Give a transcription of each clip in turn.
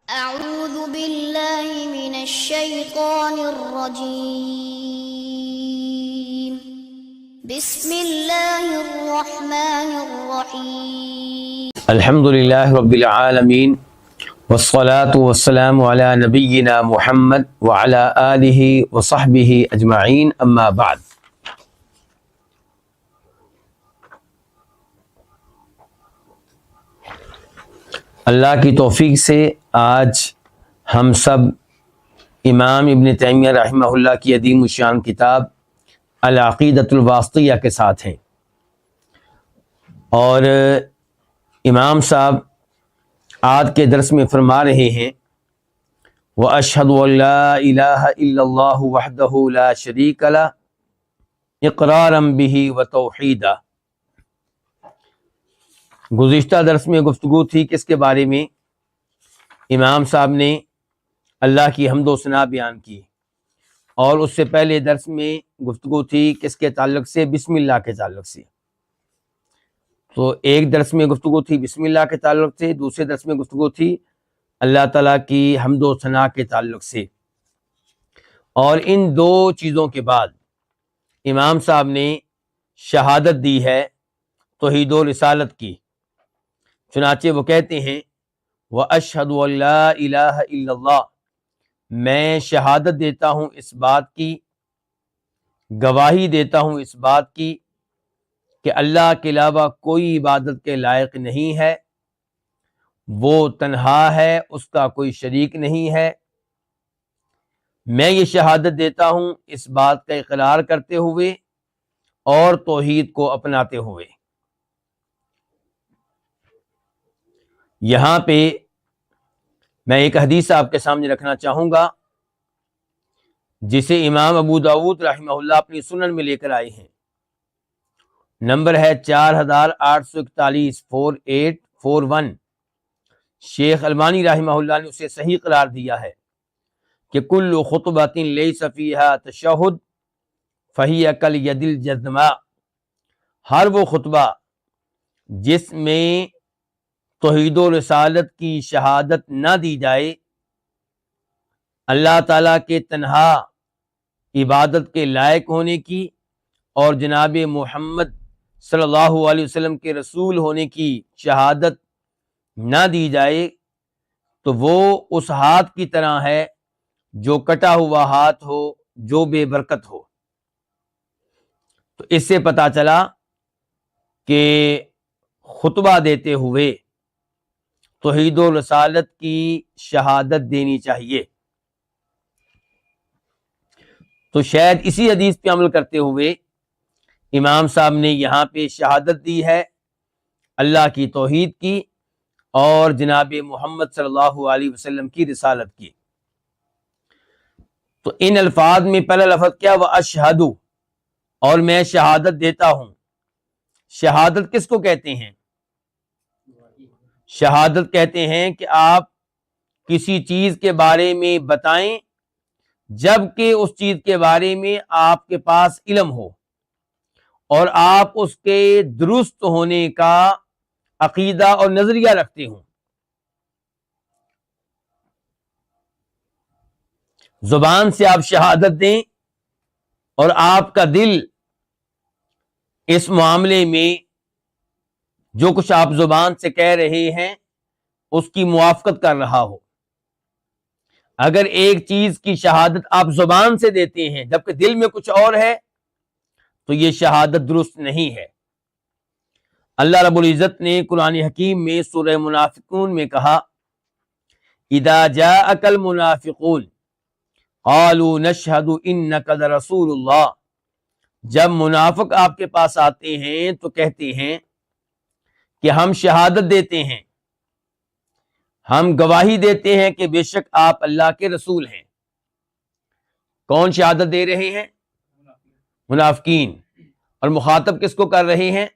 أعوذ بالله من الشيطان الرجيم بسم الله الرحمن الرحيم الحمد للہ رب العالمین والصلاة والسلام علی نبینا محمد وعلی آلہ وصحبہ اجمعین اما بعد۔ اللہ کی توفیق سے آج ہم سب امام ابن تیمیہ رحمہ اللہ کی عظیم الشان کتاب العقیدۃ الواسطیہ کے ساتھ ہیں، اور امام صاحب آج کے درس میں فرما رہے ہیں وَأَشْهَدُ أَن لَا إِلَٰهَ إِلَّا اللَّهُ وَحْدَهُ لَا شَرِيكَ لَهُ اقرارا بِهِ وَتَوْحِيدًا۔ گزشتہ درس میں گفتگو تھی کس کے بارے میں؟ امام صاحب نے اللہ کی حمد و ثنا بیان کی، اور اس سے پہلے درس میں گفتگو تھی کس کے تعلق سے؟ بسم اللہ کے تعلق سے۔ تو ایک درس میں گفتگو تھی بسم اللہ کے تعلق سے، دوسرے درس میں گفتگو تھی اللہ تعالیٰ کی حمد و ثنا کے تعلق سے، اور ان دو چیزوں کے بعد امام صاحب نے شہادت دی ہے توحید و رسالت کی۔ چنانچہ وہ کہتے ہیں وَأَشْهَدُ أَن لَا إِلَٰهَ إِلَّا اللَّهُ، میں شہادت دیتا ہوں اس بات کی، گواہی دیتا ہوں اس بات کی کہ اللہ کے علاوہ کوئی عبادت کے لائق نہیں ہے، وہ تنہا ہے، اس کا کوئی شریک نہیں ہے۔ میں یہ شہادت دیتا ہوں اس بات کا اقرار کرتے ہوئے اور توحید کو اپناتے ہوئے۔ یہاں پہ میں ایک حدیث آپ کے سامنے رکھنا چاہوں گا جسے امام ابو داؤد رحمہ اللہ اپنی سنن میں لے کر آئے ہیں۔ نمبر ہے 4841 4841۔ شیخ البانی رحمہ اللہ نے اسے صحیح قرار دیا ہے کہ کل خطبۃ لیس فیہا تشہد فہی کالید الجزماء، ہر وہ خطبہ جس میں توحید و رسالت کی شہادت نہ دی جائے، اللہ تعالیٰ کے تنہا عبادت کے لائق ہونے کی اور جناب محمد صلی اللہ علیہ وسلم کے رسول ہونے کی شہادت نہ دی جائے تو وہ اس ہاتھ کی طرح ہے جو کٹا ہوا ہاتھ ہو، جو بے برکت ہو۔ تو اس سے پتہ چلا کہ خطبہ دیتے ہوئے توحید و رسالت کی شہادت دینی چاہیے۔ تو شاید اسی حدیث پہ عمل کرتے ہوئے امام صاحب نے یہاں پہ شہادت دی ہے اللہ کی توحید کی اور جناب محمد صلی اللہ علیہ وسلم کی رسالت کی۔ تو ان الفاظ میں پہلا لفظ کیا؟ وَأَشْهَدُ، اور میں شہادت دیتا ہوں۔ شہادت کس کو کہتے ہیں؟ شہادت کہتے ہیں کہ آپ کسی چیز کے بارے میں بتائیں جبکہ اس چیز کے بارے میں آپ کے پاس علم ہو اور آپ اس کے درست ہونے کا عقیدہ اور نظریہ رکھتے ہوں۔ زبان سے آپ شہادت دیں اور آپ کا دل اس معاملے میں جو کچھ آپ زبان سے کہہ رہے ہیں اس کی موافقت کر رہا ہو۔ اگر ایک چیز کی شہادت آپ زبان سے دیتے ہیں جبکہ دل میں کچھ اور ہے تو یہ شہادت درست نہیں ہے۔ اللہ رب العزت نے قرآن حکیم میں سورہ منافقون میں کہا اذا جاءک المنافقون قالوا نشہد انک لرسول اللہ، جب منافق آپ کے پاس آتے ہیں تو کہتے ہیں کہ ہم شہادت دیتے ہیں، ہم گواہی دیتے ہیں کہ بے شک آپ اللہ کے رسول ہیں۔ کون شہادت دے رہے ہیں؟ منافقین۔ اور مخاطب کس کو کر رہے ہیں؟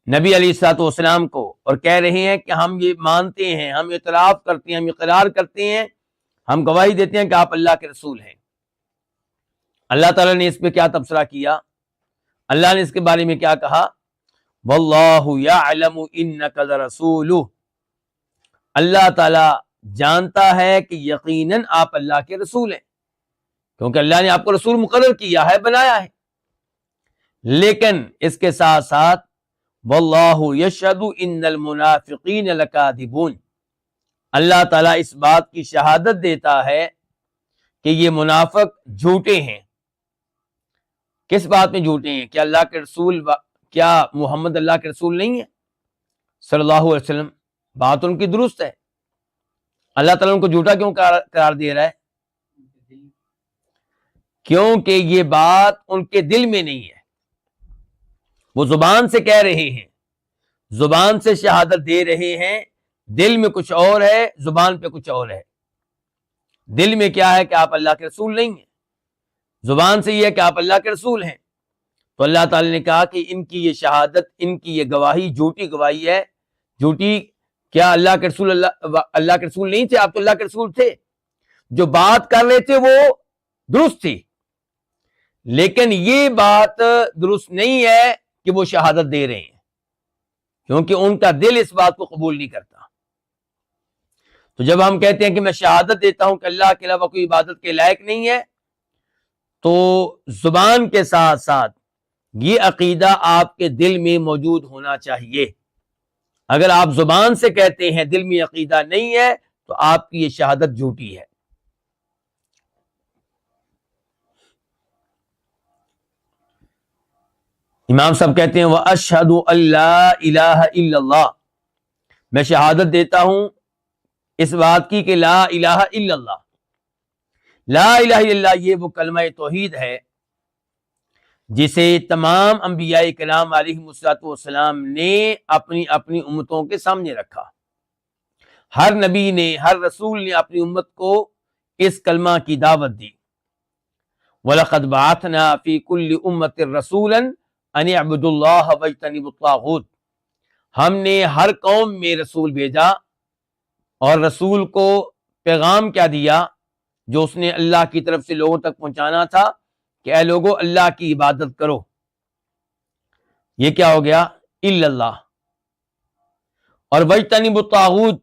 نبی علیہ الصلوۃ والسلام کو، اور کہہ رہے ہیں کہ ہم یہ مانتے ہیں، ہم اعتراف کرتے ہیں، ہم اقرار کرتے ہیں، ہم گواہی دیتے ہیں کہ آپ اللہ کے رسول ہیں۔ اللہ تعالیٰ نے اس پہ کیا تبصرہ کیا؟ اللہ نے اس کے بارے میں کیا کہا؟ واللہ یعلم انک لرسولہ، اللہ تعالیٰ جانتا ہے کہ یقیناً آپ اللہ کے رسول ہیں، کیونکہ اللہ نے آپ کو رسول مقرر کیا ہے، بنایا ہے۔ لیکن اس کے ساتھ ساتھ واللہ یشہد ان المنافقین لکاذبون، اللہ تعالیٰ اس بات کی شہادت دیتا ہے کہ یہ منافق جھوٹے ہیں۔ کس بات میں جھوٹے ہیں؟ کہ اللہ کے رسول، کیا محمد اللہ کے رسول نہیں ہے صلی اللہ علیہ وسلم؟ بات ان کی درست ہے۔ اللہ تعالیٰ ان کو جھوٹا کیوں قرار دے رہا ہے؟ کیونکہ یہ بات ان کے دل میں نہیں ہے، وہ زبان سے کہہ رہے ہیں، زبان سے شہادت دے رہے ہیں، دل میں کچھ اور ہے، زبان پہ کچھ اور ہے۔ دل میں کیا ہے کہ آپ اللہ کے رسول نہیں ہیں، زبان سے یہ ہے کہ آپ اللہ کے رسول ہیں۔ تو اللہ تعالی نے کہا کہ ان کی یہ شہادت، ان کی یہ گواہی جھوٹی گواہی ہے۔ جھوٹی کیا؟ اللہ کے رسول اللہ کے رسول نہیں تھے؟ آپ تو اللہ کے رسول تھے۔ جو بات کر رہے تھے وہ درست تھی، لیکن یہ بات درست نہیں ہے کہ وہ شہادت دے رہے ہیں، کیونکہ ان کا دل اس بات کو قبول نہیں کرتا۔ تو جب ہم کہتے ہیں کہ میں شہادت دیتا ہوں کہ اللہ کے علاوہ کوئی عبادت کے لائق نہیں ہے، تو زبان کے ساتھ ساتھ یہ عقیدہ آپ کے دل میں موجود ہونا چاہیے۔ اگر آپ زبان سے کہتے ہیں، دل میں عقیدہ نہیں ہے، تو آپ کی یہ شہادت جھوٹی ہے۔ امام صاحب کہتے ہیں وَأَشْهَدُ أَن لَا إِلَٰهَ إِلَّا اللَّهُ، میں شہادت دیتا ہوں اس بات کی کہ لا الہ الا اللہ، لا الہ الا اللہ یہ وہ کلمہ توحید ہے جسے تمام انبیاء کرام علیہم السلام نے اپنی اپنی امتوں کے سامنے رکھا۔ ہر نبی نے، ہر رسول نے اپنی امت کو اس کلمہ کی دعوت دی۔ وَلَقَدْ بَعَثْنَا فِي كُلِّ أُمَّةٍ رَسُولًا أَنِ اعْبُدُوا اللَّهَ وَاجْتَنِبُوا الطَّاغُوتَ، ہم نے ہر قوم میں رسول بھیجا، اور رسول کو پیغام کیا دیا جو اس نے اللہ کی طرف سے لوگوں تک پہنچانا تھا کہ اے لوگو اللہ کی عبادت کرو۔ یہ کیا ہو گیا؟ الا اللہ۔ اور وَاجْتَنِبُوا الطَّاغُوتَ،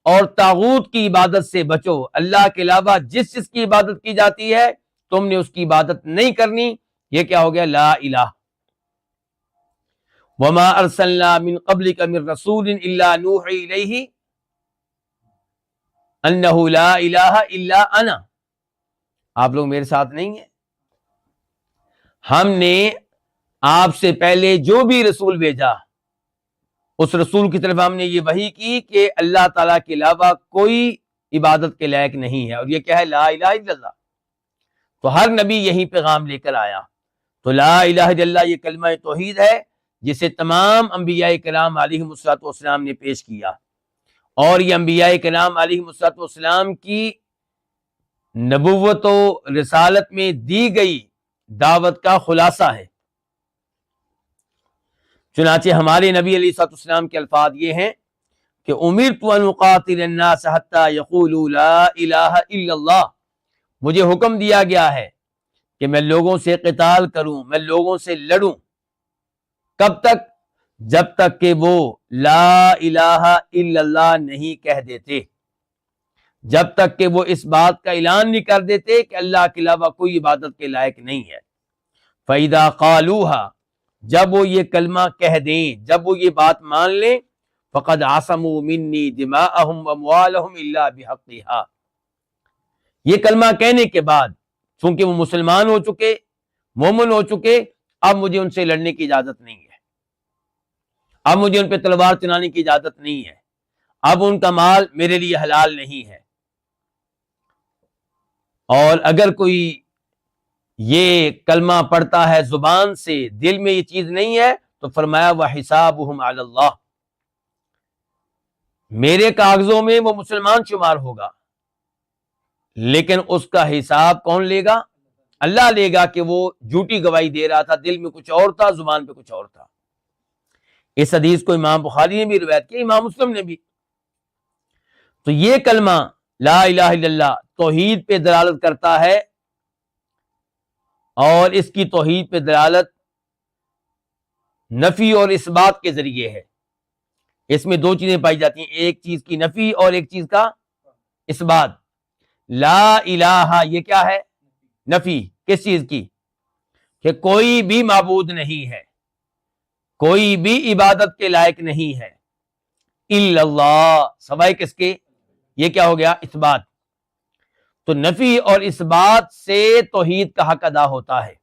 اور طاغوت کی عبادت سے بچو۔ اللہ کے علاوہ جس چیز کی عبادت کی جاتی ہے تم نے اس کی عبادت نہیں کرنی۔ یہ کیا ہو گیا؟ لا الہ۔ وَمَا أَرْسَلْنَا مِن قَبْلِكَ مِن رَّسُولٍ إِلَّا نُوحِي إِلَيْهِ انہ لا الہ الا انا۔ آپ لوگ میرے ساتھ نہیں ہیں؟ ہم نے آپ سے پہلے جو بھی رسول بھیجا، اس رسول کی طرف ہم نے یہ وحی کی کہ اللہ تعالیٰ کے علاوہ کوئی عبادت کے لائق نہیں ہے، اور یہ کیا ہے؟ لا الہ الا اللہ۔ تو ہر نبی یہی پیغام لے کر آیا۔ تو لا الہ الا اللہ یہ کلمہ توحید ہے جسے تمام انبیاء کرام علیہم السلام نے پیش کیا، اور یہ انبیاء کرام علیہم السلام کی نبوت و رسالت میں دی گئی دعوت کا خلاصہ ہے۔ چنانچہ ہمارے نبی علیہ السلام کے الفاظ یہ ہیں کہ امرت ان اقاتل الناس حتی یقولوا لا الہ الا اللہ، مجھے حکم دیا گیا ہے کہ میں لوگوں سے قتال کروں، میں لوگوں سے لڑوں۔ کب تک؟ جب تک کہ وہ لا الہ الا اللہ نہیں کہہ دیتے، جب تک کہ وہ اس بات کا اعلان نہیں کر دیتے کہ اللہ کے علاوہ کوئی عبادت کے لائق نہیں ہے۔ فَإِذَا قَالُوهَا، جب وہ یہ کلمہ کہہ دیں، جب وہ یہ بات مان لیں، فَقَدْ عَصَمُوا مِنِّي دِمَاءَهُمْ وَأَمْوَالَهُمْ إِلَّا بِحَقِّهَا، یہ کلمہ کہنے کے بعد چونکہ وہ مسلمان ہو چکے، مومن ہو چکے، اب مجھے ان سے لڑنے کی اجازت نہیں ہے، اب مجھے ان پہ تلوار چلانے کی اجازت نہیں ہے، اب ان کا مال میرے لیے حلال نہیں ہے۔ اور اگر کوئی یہ کلمہ پڑھتا ہے زبان سے، دل میں یہ چیز نہیں ہے، تو فرمایا وَحِسَابُهُمْ عَلَى اللَّهِ، میرے کاغذوں میں وہ مسلمان شمار ہوگا، لیکن اس کا حساب کون لے گا؟ اللہ لے گا کہ وہ جھوٹی گواہی دے رہا تھا، دل میں کچھ اور تھا، زبان پہ کچھ اور تھا۔ اس حدیث کو امام بخاری نے بھی روایت کیا، امام مسلم نے بھی۔ تو یہ کلمہ لا الہ الا اللہ توحید پہ دلالت کرتا ہے، اور اس کی توحید پہ دلالت نفی اور اس بات کے ذریعے ہے اس میں دو چیزیں پائی جاتی ہیں، ایک چیز کی نفی اور ایک چیز کا اثبات۔ لا الہ یہ کیا ہے؟ نفی۔ کس چیز کی؟ کہ کوئی بھی معبود نہیں ہے، کوئی بھی عبادت کے لائق نہیں ہے الا اللہ، سوائے کس کے؟ یہ کیا ہو گیا؟ اثبات۔ تو نفی اور اثبات سے توحید کا حق ادا ہوتا ہے۔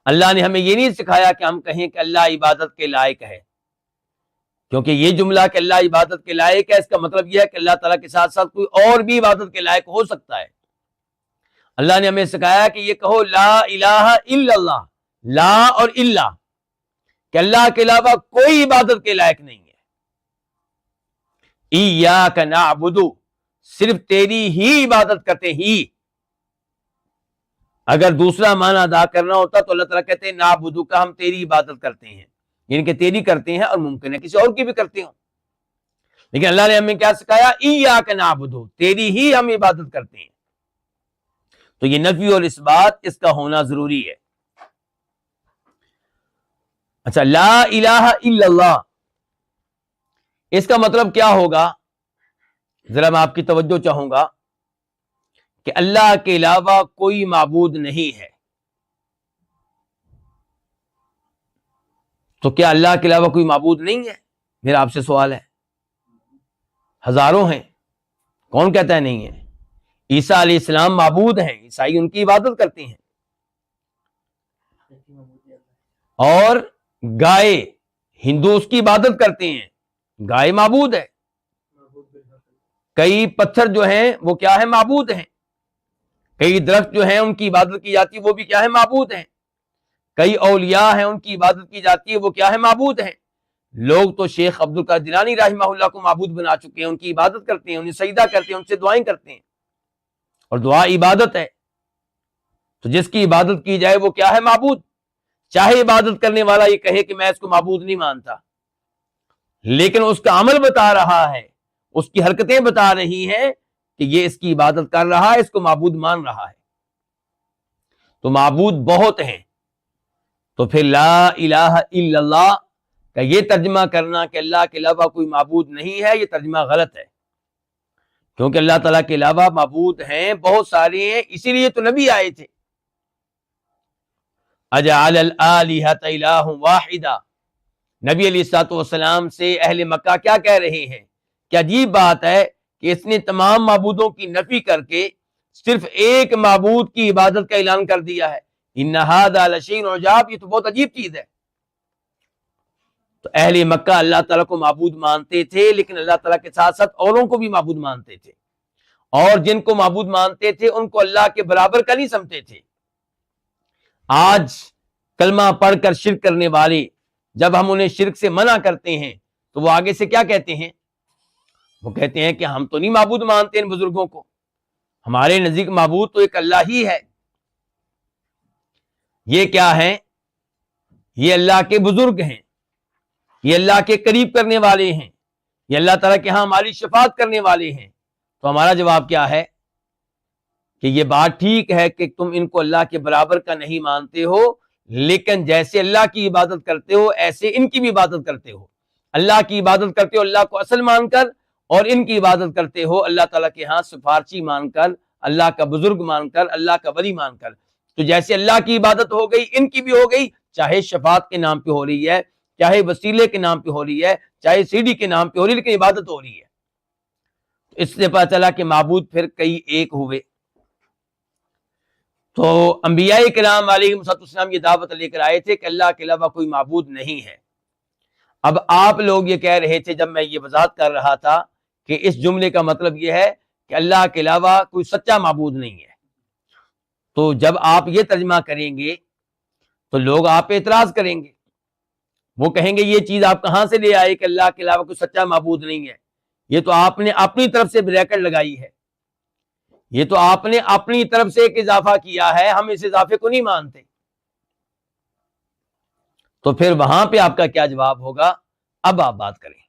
اللہ نے ہمیں یہ نہیں سکھایا کہ ہم کہیں کہ اللہ عبادت کے لائق ہے، کیونکہ یہ جملہ کہ اللہ عبادت کے لائق ہے، اس کا مطلب یہ ہے کہ اللہ تعالیٰ کے ساتھ ساتھ کوئی اور بھی عبادت کے لائق ہو سکتا ہے۔ اللہ نے ہمیں سکھایا کہ یہ کہو لا الہ الا اللہ، لا اور الا، کہ اللہ کے علاوہ کوئی عبادت کے لائق نہیں ہے۔ ایاک نعبد، صرف تیری ہی عبادت کرتے ہی۔ اگر دوسرا معنی ادا کرنا ہوتا تو اللہ تعالیٰ کہتے ہیں نعبدو کا، ہم تیری عبادت کرتے ہیں، یعنی کہ تیری کرتے ہیں، اور ممکن ہے کسی اور کی بھی کرتے ہوں، لیکن اللہ نے ہمیں کیا سکھایا؟ ایاک نعبد، تیری ہی ہم عبادت کرتے ہیں۔ تو یہ نفی اور اثبات اس کا ہونا ضروری ہے۔ اچھا، لا الہ الا اللہ، اس کا مطلب کیا ہوگا؟ ذرا میں آپ کی توجہ چاہوں گا کہ اللہ کے علاوہ کوئی معبود نہیں ہے۔ تو کیا اللہ کے علاوہ کوئی معبود نہیں ہے؟ میرا آپ سے سوال ہے۔ ہزاروں ہیں، کون کہتا ہے نہیں ہے؟ عیسیٰ علیہ السلام معبود ہیں، عیسائی ان کی عبادت کرتے ہیں، اور گائے ہندو اس کی عبادت کرتے ہیں، گائے معبود ہے۔ کئی پتھر جو ہیں وہ کیا ہے؟ معبود ہیں۔ کئی درخت جو ہیں ان کی عبادت کی جاتی ہے، وہ بھی کیا ہے؟ معبود ہیں۔ کئی اولیاء ہیں ان کی عبادت کی جاتی ہے، وہ کیا ہے؟ معبود ہیں۔ لوگ تو شیخ عبد القادر جیلانی رحمہ اللہ کو معبود بنا چکے ہیں، ان کی عبادت کرتے ہیں، انہیں سجدہ کرتے ہیں، ان سے دعائیں کرتے ہیں، اور دعا عبادت ہے۔ تو جس کی عبادت کی جائے وہ کیا ہے؟ معبود۔ چاہے عبادت کرنے والا یہ کہے کہ میں اس کو معبود نہیں مانتا، لیکن اس کا عمل بتا رہا ہے، اس کی حرکتیں بتا رہی ہیں کہ یہ اس کی عبادت کر رہا ہے، اس کو معبود مان رہا ہے۔ تو معبود بہت ہیں۔ تو پھر لا الہ الا اللہ کا یہ ترجمہ کرنا کہ اللہ کے علاوہ کوئی معبود نہیں ہے، یہ ترجمہ غلط ہے، کیونکہ اللہ تعالیٰ کے علاوہ معبود ہیں، بہت سارے ہیں، اسی لیے تو نبی آئے تھے۔ اجعل الآلہۃ الہ واحدہ، نبی علیہ الصلوۃ والسلام سے اہل مکہ کیا کہہ رہے ہیں کہ عجیب بات ہے کہ اس نے تمام معبودوں کی نفی کر کے صرف ایک معبود کی عبادت کا اعلان کر دیا ہے۔ ان ھذا لشیء عجاب، یہ تو بہت عجیب چیز ہے۔ تو اہل مکہ اللہ تعالیٰ کو معبود مانتے تھے، لیکن اللہ تعالیٰ کے ساتھ ساتھ اوروں کو بھی معبود مانتے تھے، اور جن کو معبود مانتے تھے ان کو اللہ کے برابر کا نہیں سمجھتے تھے۔ آج کلمہ پڑھ کر شرک کرنے والے جب ہم انہیں شرک سے منع کرتے ہیں تو وہ آگے سے کیا کہتے ہیں؟ وہ کہتے ہیں کہ ہم تو نہیں معبود مانتے ان بزرگوں کو، ہمارے نزدیک معبود تو ایک اللہ ہی ہے۔ یہ کیا ہے؟ یہ اللہ کے بزرگ ہیں، یہ اللہ کے قریب کرنے والے ہیں، یہ اللہ تعالیٰ کے ہاں ہماری شفاعت کرنے والے ہیں۔ تو ہمارا جواب کیا ہے کہ یہ بات ٹھیک ہے کہ تم ان کو اللہ کے برابر کا نہیں مانتے ہو، لیکن جیسے اللہ کی عبادت کرتے ہو ایسے ان کی بھی عبادت کرتے ہو۔ اللہ کی عبادت کرتے ہو اللہ کو اصل مان کر، اور ان کی عبادت کرتے ہو اللہ تعالیٰ کے ہاں سفارشی مان کر، اللہ کا بزرگ مان کر، اللہ کا ولی مان کر۔ تو جیسے اللہ کی عبادت ہو گئی ان کی بھی ہو گئی، چاہے شفاعت کے نام پہ ہو رہی ہے، چاہے وسیلے کے نام پہ ہو رہی ہے، چاہے سیڑھی کے نام پہ ہو رہی ہے، لیکن عبادت ہو رہی ہے۔ اس سے پتہ چلا کہ معبود پھر کئی ایک ہوئے۔ تو انبیاء کرام علیہ السلام یہ دعوت لے کر آئے تھے کہ اللہ کے علاوہ کوئی معبود نہیں ہے۔ اب آپ لوگ یہ کہہ رہے تھے جب میں یہ وضاحت کر رہا تھا کہ اس جملے کا مطلب یہ ہے کہ اللہ کے علاوہ کوئی سچا معبود نہیں ہے، تو جب آپ یہ ترجمہ کریں گے تو لوگ آپ پہ اعتراض کریں گے، وہ کہیں گے یہ چیز آپ کہاں سے لے آئے کہ اللہ کے علاوہ کوئی سچا معبود نہیں ہے؟ یہ تو آپ نے اپنی طرف سے بریکٹ لگائی ہے، یہ تو آپ نے اپنی طرف سے ایک اضافہ کیا ہے، ہم اس اضافے کو نہیں مانتے۔ تو پھر وہاں پہ آپ کا کیا جواب ہوگا؟ اب آپ بات کریں۔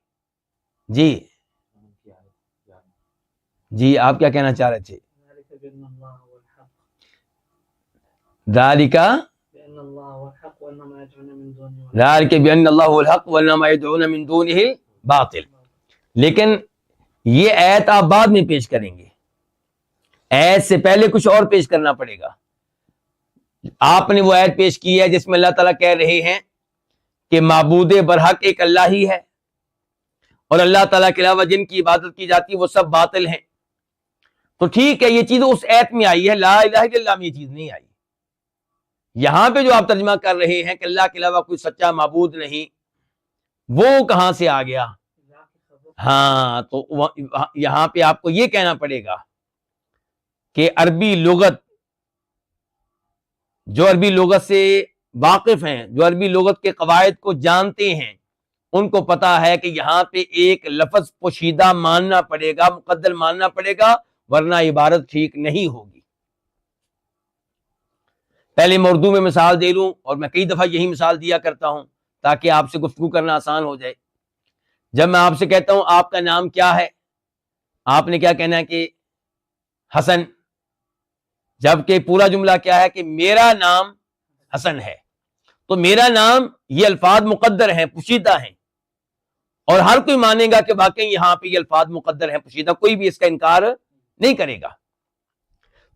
جی آپ کیا کہنا چاہ رہے تھے؟ ذالک ذالک بأن اللہ هو الحق وأن ما يدعون من دونه الباطل. لیکن یہ آیت آپ بعد میں پیش کریں گے، آیت سے پہلے کچھ اور پیش کرنا پڑے گا. آپ نے وہ آیت پیش کی ہے جس میں اللہ تعالیٰ کہہ رہے ہیں کہ معبود برحق ایک اللہ ہی ہے، اور اللہ تعالیٰ کے علاوہ جن کی عبادت کی جاتی ہے وہ سب باطل ہیں. تو ٹھیک ہے، یہ چیز اس آیت میں آئی ہے، لا الہ الا اللہ میں یہ چیز نہیں آئی. یہاں پہ جو آپ ترجمہ کر رہے ہیں کہ اللہ کے علاوہ کوئی سچا معبود نہیں، وہ کہاں سے آ گیا؟ ہاں، تو یہاں پہ آپ کو یہ کہنا پڑے گا کہ عربی لغت، جو عربی لغت سے واقف ہیں، جو عربی لغت کے قواعد کو جانتے ہیں، ان کو پتا ہے کہ یہاں پہ ایک لفظ پوشیدہ ماننا پڑے گا، مقدر ماننا پڑے گا، ورنہ عبارت ٹھیک نہیں ہوگی. پہلے میں اردو میں مثال دے لوں، اور میں کئی دفعہ یہی مثال دیا کرتا ہوں تاکہ آپ سے گفتگو کرنا آسان ہو جائے. جب میں آپ سے کہتا ہوں آپ کا نام کیا ہے، آپ نے کیا کہنا ہے کہ حسن، جبکہ پورا جملہ کیا ہے کہ میرا نام حسن ہے. تو میرا نام، یہ الفاظ مقدر ہیں، پوشیدہ ہیں، اور ہر کوئی مانے گا کہ واقعی یہاں پہ یہ الفاظ مقدر ہیں، پوشیدہ، کوئی بھی اس کا انکار نہیں کرے گا.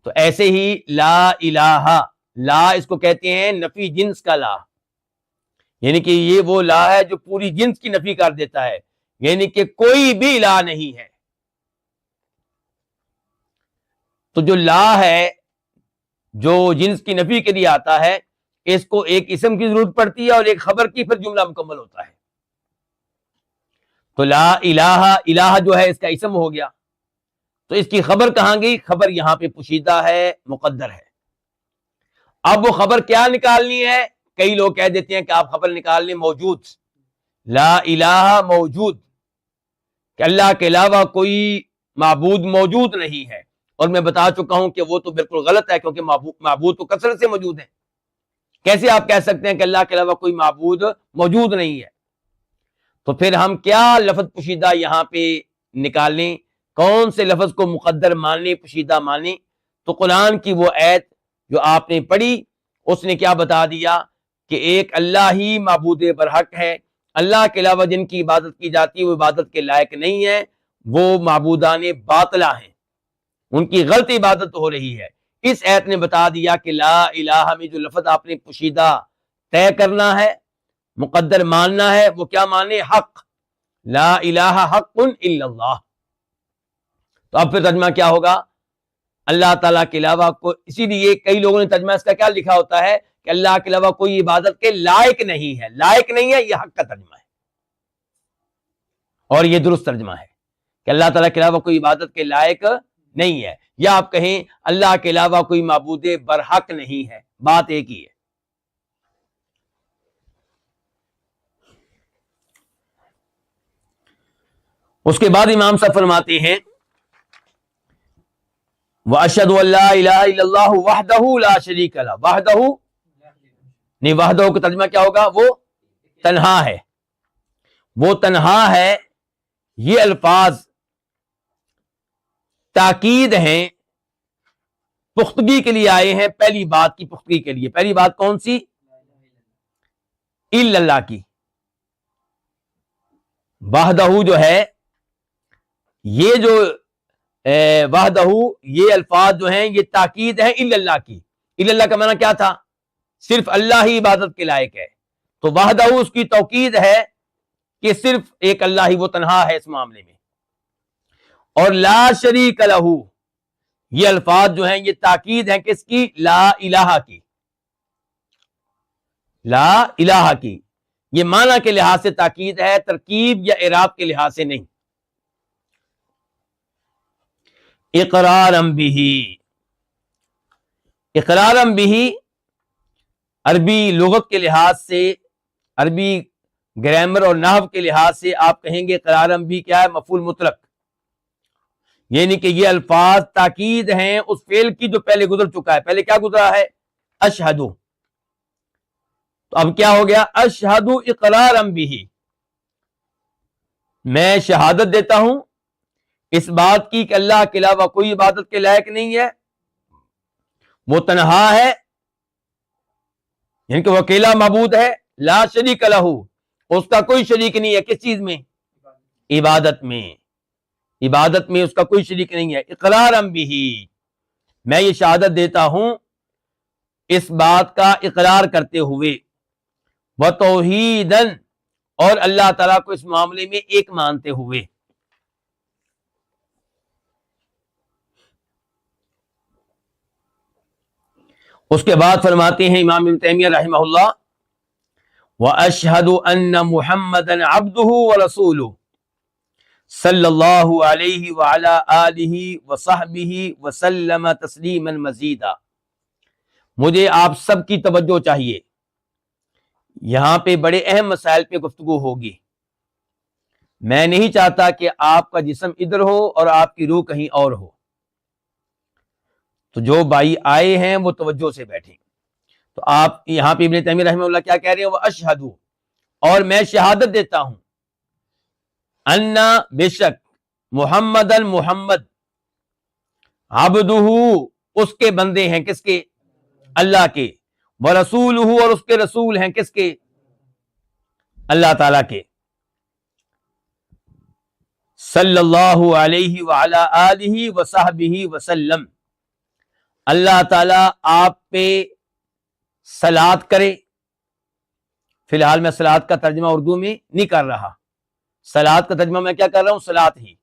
تو ایسے ہی لا الہ، لا اس کو کہتے ہیں نفی جنس کا لا، یعنی کہ یہ وہ لا ہے جو پوری جنس کی نفی کر دیتا ہے، یعنی کہ کوئی بھی الہ نہیں ہے. تو جو لا ہے، جو جنس کی نفی کے لیے آتا ہے، اس کو ایک اسم کی ضرورت پڑتی ہے اور ایک خبر کی، پھر جملہ مکمل ہوتا ہے. تو لا الہ، الہ جو ہے اس کا اسم ہو گیا، تو اس کی خبر کہاں گئی؟ خبر یہاں پہ پوشیدہ ہے، مقدر ہے. اب وہ خبر کیا نکالنی ہے؟ کئی لوگ کہہ دیتے ہیں کہ آپ خبر نکال لیں موجود، لا الہ موجود، کہ اللہ کے علاوہ کوئی معبود موجود نہیں ہے. اور میں بتا چکا ہوں کہ وہ تو بالکل غلط ہے، کیونکہ معبود تو کثرت سے موجود ہیں. کیسے آپ کہہ سکتے ہیں کہ اللہ کے علاوہ کوئی معبود موجود نہیں ہے؟ تو پھر ہم کیا لفظ پوشیدہ یہاں پہ نکالیں، کون سے لفظ کو مقدر مانیں، پوشیدہ مانیں؟ تو قرآن کی وہ آیت جو آپ نے پڑھی، اس نے کیا بتا دیا کہ ایک اللہ ہی معبود برحق ہے، اللہ کے علاوہ جن کی عبادت کی جاتی ہے وہ عبادت کے لائق نہیں ہے، وہ معبودان باطلہ ہیں، ان کی غلط عبادت ہو رہی ہے. اس آیت نے بتا دیا کہ لا الہ میں جو لفظ آپ نے پوشیدہ طے کرنا ہے، مقدر ماننا ہے، وہ کیا مانے؟ حق، لا الہ حق الا اللہ. تو اب پھر ترجمہ کیا ہوگا؟ اللہ تعالیٰ کے علاوہ کوئی، اسی لیے کئی لوگوں نے ترجمہ اس کا کیا لکھا ہوتا ہے کہ اللہ کے علاوہ کوئی عبادت کے لائق نہیں ہے. لائق نہیں ہے، یہ حق کا ترجمہ ہے، اور یہ درست ترجمہ ہے کہ اللہ تعالیٰ کے علاوہ کوئی عبادت کے لائق نہیں ہے، یا آپ کہیں اللہ کے علاوہ کوئی معبود برحق نہیں ہے، بات ایک ہی ہے. اس کے بعد امام صاحب فرماتے ہیں وَأَشْهَدُ أَن لَا إِلَهَ إِلَّا اللَّهُ وَحْدَهُ لَا شَرِيكَ لَهُ. وحدہ نہیں، وحدہ کا ترجمہ کیا ہوگا؟ وہ تنہا ہے، وہ تنہا ہے. یہ الفاظ تاکید ہیں، پختگی کے لیے آئے ہیں، پہلی بات کی پختگی کے لیے. پہلی بات کون سی؟ الا اللہ کی. وحدہ جو ہے، یہ جو وحدہ، یہ الفاظ جو ہیں یہ تاکید ہے الا اللہ کی. الا اللہ کا معنی کیا تھا؟ صرف اللہ ہی عبادت کے لائق ہے. تو وحدہ اس کی توکید ہے کہ صرف ایک اللہ ہی، وہ تنہا ہے اس معاملے میں. اور لا شریک لہ، یہ الفاظ جو ہیں یہ تاکید ہیں کس کی؟ لا الہ کی. لا الہ کی یہ معنی کے لحاظ سے تاکید ہے، ترکیب یا اعراب کے لحاظ سے نہیں. اقرارا بہ، اقرارا بہ عربی لغت کے لحاظ سے، عربی گرامر اور نحو کے لحاظ سے آپ کہیں گے اقرارا بہ کیا ہے؟ مفعول مطلق، یعنی کہ یہ الفاظ تاکید ہیں اس فعل کی جو پہلے گزر چکا ہے. پہلے کیا گزرا ہے؟ اشہد. تو اب کیا ہو گیا؟ اشہد اقرارا بہ، میں شہادت دیتا ہوں اس بات کی کہ اللہ کے علاوہ کوئی عبادت کے لائق نہیں ہے، وہ تنہا ہے، یعنی کہ وہ اکیلا معبود ہے، لا شریک لہ، اس کا کوئی شریک نہیں ہے، کس چیز میں؟ عبادت میں، عبادت میں اس کا کوئی شریک نہیں ہے۔ اقرارا بہ، میں یہ شہادت دیتا ہوں اس بات کا اقرار کرتے ہوئے، وتوحیداً، اور اللہ تعالیٰ کو اس معاملے میں ایک مانتے ہوئے۔ اس کے بعد فرماتے ہیں امام ابن تیمیہ رحمہ اللہ، وَأَشْهَدُ أَنَّ مُحَمَّدًا عَبْدُهُ وَرَسُولُهُ صلی اللہ علیہ وعلی آلہ وصحبہ وسلم تسلیما مزیدا۔ مجھے آپ سب کی توجہ چاہیے، یہاں پہ بڑے اہم مسائل پہ گفتگو ہوگی۔ میں نہیں چاہتا کہ آپ کا جسم ادھر ہو اور آپ کی روح کہیں اور ہو، تو جو بھائی آئے ہیں وہ توجہ سے بیٹھیں۔ تو آپ یہاں پہ ابن تیمیہ رحمہ اللہ کیا کہہ رہے ہیں؟ وَأَشْهَدُ، اور میں شہادت دیتا ہوں، ان بے شک، محمد محمد، عبدہ، اس کے بندے ہیں، کس کے؟ اللہ کے، ورسولہ، اور اس کے رسول ہیں، کس کے؟ اللہ تعالیٰ کے، صلی اللہ علیہ وعلی آلہ وصحبہ وسلم، اللہ تعالیٰ آپ پہ صلوات کرے۔ فی الحال میں صلوات کا ترجمہ اردو میں نہیں کر رہا، صلوات کا ترجمہ میں کیا کر رہا ہوں؟ صلوات ہی۔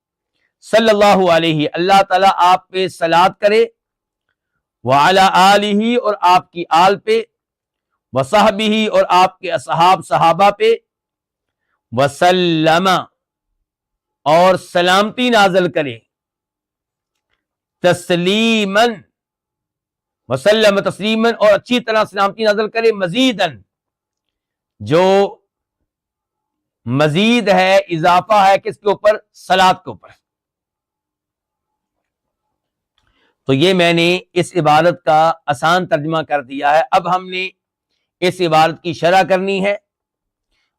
صلی اللہ علیہ، اللہ تعالیٰ آپ پہ صلوات کرے، وعلی آلہ، اور آپ کی آل پہ، وصحبہ، اور آپ کے اصحاب صحابہ پہ، وسلم، اور سلامتی نازل کرے، تسلیماً، وسلم تسلیماً، اور اچھی طرح سلامتی نازل کرے، مزیداً، جو مزید ہے، اضافہ ہے، کس کے اوپر؟ صلوات کے اوپر۔ تو یہ میں نے اس عبارت کا آسان ترجمہ کر دیا ہے۔ اب ہم نے اس عبارت کی شرح کرنی ہے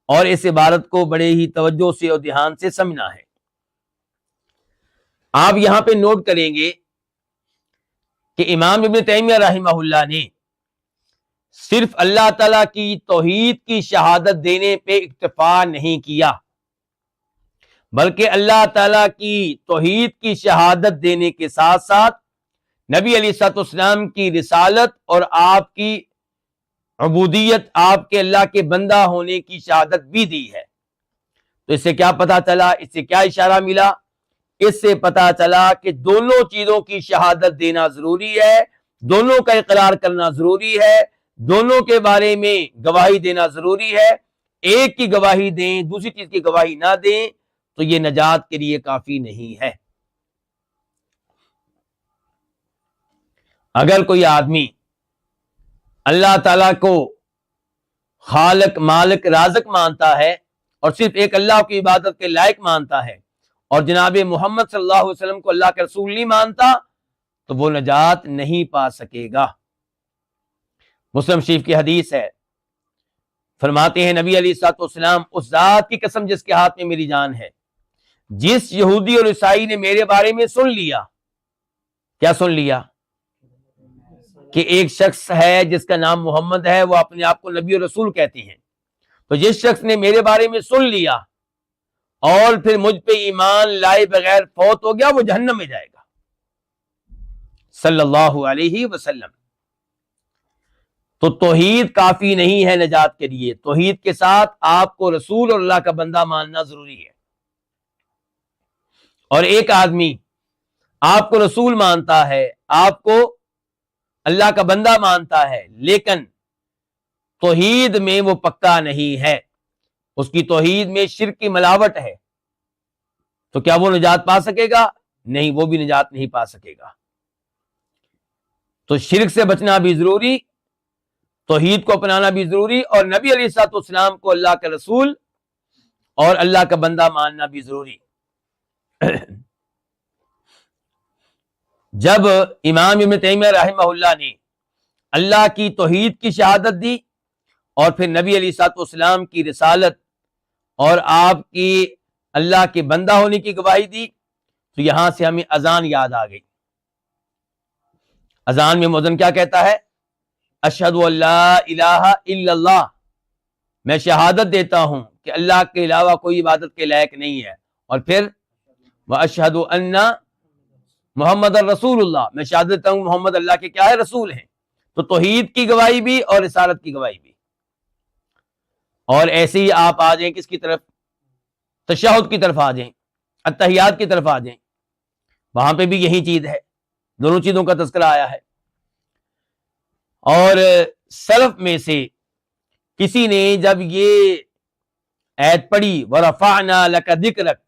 اور اس عبارت کو بڑے ہی توجہ سے اور دھیان سے سمجھنا ہے۔ آپ یہاں پہ نوٹ کریں گے کہ امام ابن تیمیہ رحمہ اللہ نے صرف اللہ تعالیٰ کی توحید کی شہادت دینے پہ اکتفا نہیں کیا، بلکہ اللہ تعالیٰ کی توحید کی شہادت دینے کے ساتھ ساتھ نبی علیہ الصلوۃ والسلام کی رسالت اور آپ کی عبودیت، آپ کے اللہ کے بندہ ہونے کی شہادت بھی دی ہے۔ تو اس سے کیا پتا چلا؟ اس سے کیا اشارہ ملا؟ اس سے پتا چلا کہ دونوں چیزوں کی شہادت دینا ضروری ہے، دونوں کا اقرار کرنا ضروری ہے، دونوں کے بارے میں گواہی دینا ضروری ہے۔ ایک کی گواہی دیں، دوسری چیز کی گواہی نہ دیں تو یہ نجات کے لیے کافی نہیں ہے۔ اگر کوئی آدمی اللہ تعالیٰ کو خالق، مالک، رازق مانتا ہے اور صرف ایک اللہ کی عبادت کے لائق مانتا ہے اور جناب محمد صلی اللہ علیہ وسلم کو اللہ کے رسول نہیں مانتا تو وہ نجات نہیں پا سکے گا۔ مسلم شریف کی حدیث ہے، فرماتے ہیں نبی علیہ الصلوۃ والسلام، اس ذات کی قسم جس کے ہاتھ میں میری جان ہے، جس یہودی اور عیسائی نے میرے بارے میں سن لیا، کیا سن لیا؟ کہ ایک شخص ہے جس کا نام محمد ہے، وہ اپنے آپ کو نبی اور رسول کہتے ہیں، تو جس شخص نے میرے بارے میں سن لیا اور پھر مجھ پہ ایمان لائے بغیر فوت ہو گیا، وہ جہنم میں جائے گا، صلی اللہ علیہ وسلم۔ تو توحید کافی نہیں ہے نجات کے لیے، توحید کے ساتھ آپ کو رسول اور اللہ کا بندہ ماننا ضروری ہے۔ اور ایک آدمی آپ کو رسول مانتا ہے، آپ کو اللہ کا بندہ مانتا ہے، لیکن توحید میں وہ پکا نہیں ہے، اس کی توحید میں شرک کی ملاوٹ ہے، تو کیا وہ نجات پا سکے گا؟ نہیں، وہ بھی نجات نہیں پا سکے گا۔ تو شرک سے بچنا بھی ضروری، توحید کو اپنانا بھی ضروری، اور نبی علیہ الصلوۃ والسلام کو اللہ کا رسول اور اللہ کا بندہ ماننا بھی ضروری۔ جب امام ابن تیمیہ رحمہ اللہ نے اللہ کی توحید کی شہادت دی اور پھر نبی علیہ الصلوۃ والسلام کی رسالت اور آپ کی اللہ کے بندہ ہونے کی گواہی دی، تو یہاں سے ہمیں اذان یاد آ گئی۔ اذان میں مؤذن کیا کہتا ہے؟ اشہد ان لا الہ الا اللہ، میں شہادت دیتا ہوں کہ اللہ کے علاوہ کوئی عبادت کے لائق نہیں ہے، اور پھر واشہد ان محمد الرسول اللہ، میں شہادت دیتا ہوں محمد اللہ کے کیا ہے؟ رسول ہیں۔ تو توحید کی گواہی بھی اور رسالت کی گواہی بھی۔ اور ایسے ہی آپ آ جائیں کس کی طرف؟ تشہد کی طرف آ جائیں، اتحیات کی طرف آ جائیں، وہاں پہ بھی یہی چیز ہے، دونوں چیزوں کا تذکرہ آیا ہے۔ اور سلف میں سے کسی نے جب یہ آیت پڑھی وَرَفَعْنَا لَكَ ذِكْرَكَ،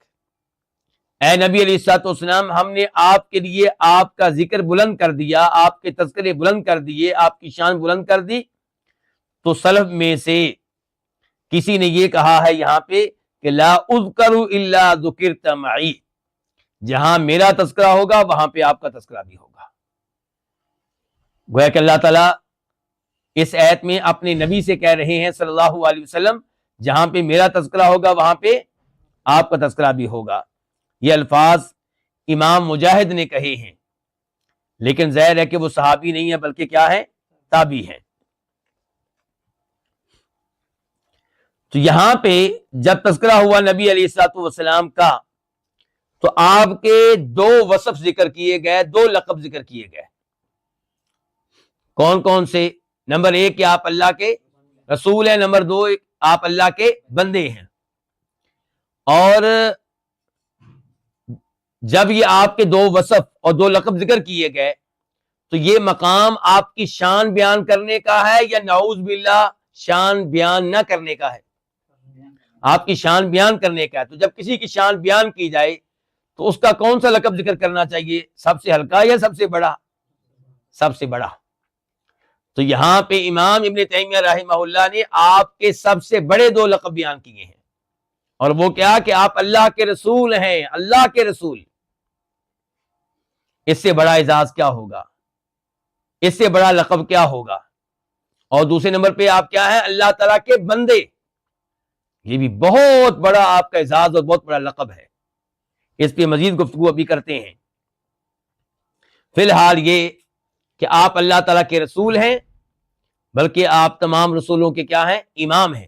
اے نبی علیہ الصلوۃ والسلام ہم نے آپ کے لیے آپ کا ذکر بلند کر دیا، آپ کے تذکرے بلند کر دیے، آپ کی شان بلند کر دی، تو سلف میں سے کسی نے یہ کہا ہے یہاں پہ کہ لا اذکر الا ذکرت معی، جہاں میرا تذکرہ ہوگا وہاں پہ آپ کا تذکرہ بھی ہوگا۔ گویا کہ اللہ تعالیٰ اس آیت میں اپنے نبی سے کہہ رہے ہیں صلی اللہ علیہ وسلم، جہاں پہ میرا تذکرہ ہوگا وہاں پہ آپ کا تذکرہ بھی ہوگا۔ یہ الفاظ امام مجاہد نے کہے ہیں، لیکن ظاہر ہے کہ وہ صحابی نہیں ہے بلکہ کیا ہے؟ تابعی ہیں۔ تو یہاں پہ جب تذکرہ ہوا نبی علیہ الصلوۃ والسلام کا، تو آپ کے دو وصف ذکر کیے گئے، دو لقب ذکر کیے گئے۔ کون کون سے؟ نمبر ایک کہ آپ اللہ کے رسول ہیں، نمبر دو آپ اللہ کے بندے ہیں۔ اور جب یہ آپ کے دو وصف اور دو لقب ذکر کیے گئے تو یہ مقام آپ کی شان بیان کرنے کا ہے یا نعوذ باللہ شان بیان نہ کرنے کا ہے؟ آپ کی شان بیان کرنے کا ہے۔ تو جب کسی کی شان بیان کی جائے تو اس کا کون سا لقب ذکر کرنا چاہیے؟ سب سے ہلکا یا سب سے بڑا؟ سب سے بڑا۔ تو یہاں پہ امام ابن تیمیہ رحمہ اللہ نے آپ کے سب سے بڑے دو لقب بیان کیے ہیں، اور وہ کیا کہ آپ اللہ کے رسول ہیں، اللہ کے رسول۔ اس سے بڑا اعزاز کیا ہوگا؟ اس سے بڑا لقب کیا ہوگا؟ اور دوسرے نمبر پہ آپ کیا ہیں؟ اللہ تعالیٰ کے بندے۔ یہ بھی بہت بڑا آپ کا اعزاز اور بہت بڑا لقب ہے۔ اس پہ مزید گفتگو ابھی کرتے ہیں۔ فی الحال یہ کہ آپ اللہ تعالیٰ کے رسول ہیں، بلکہ آپ تمام رسولوں کے کیا ہیں؟ امام ہیں،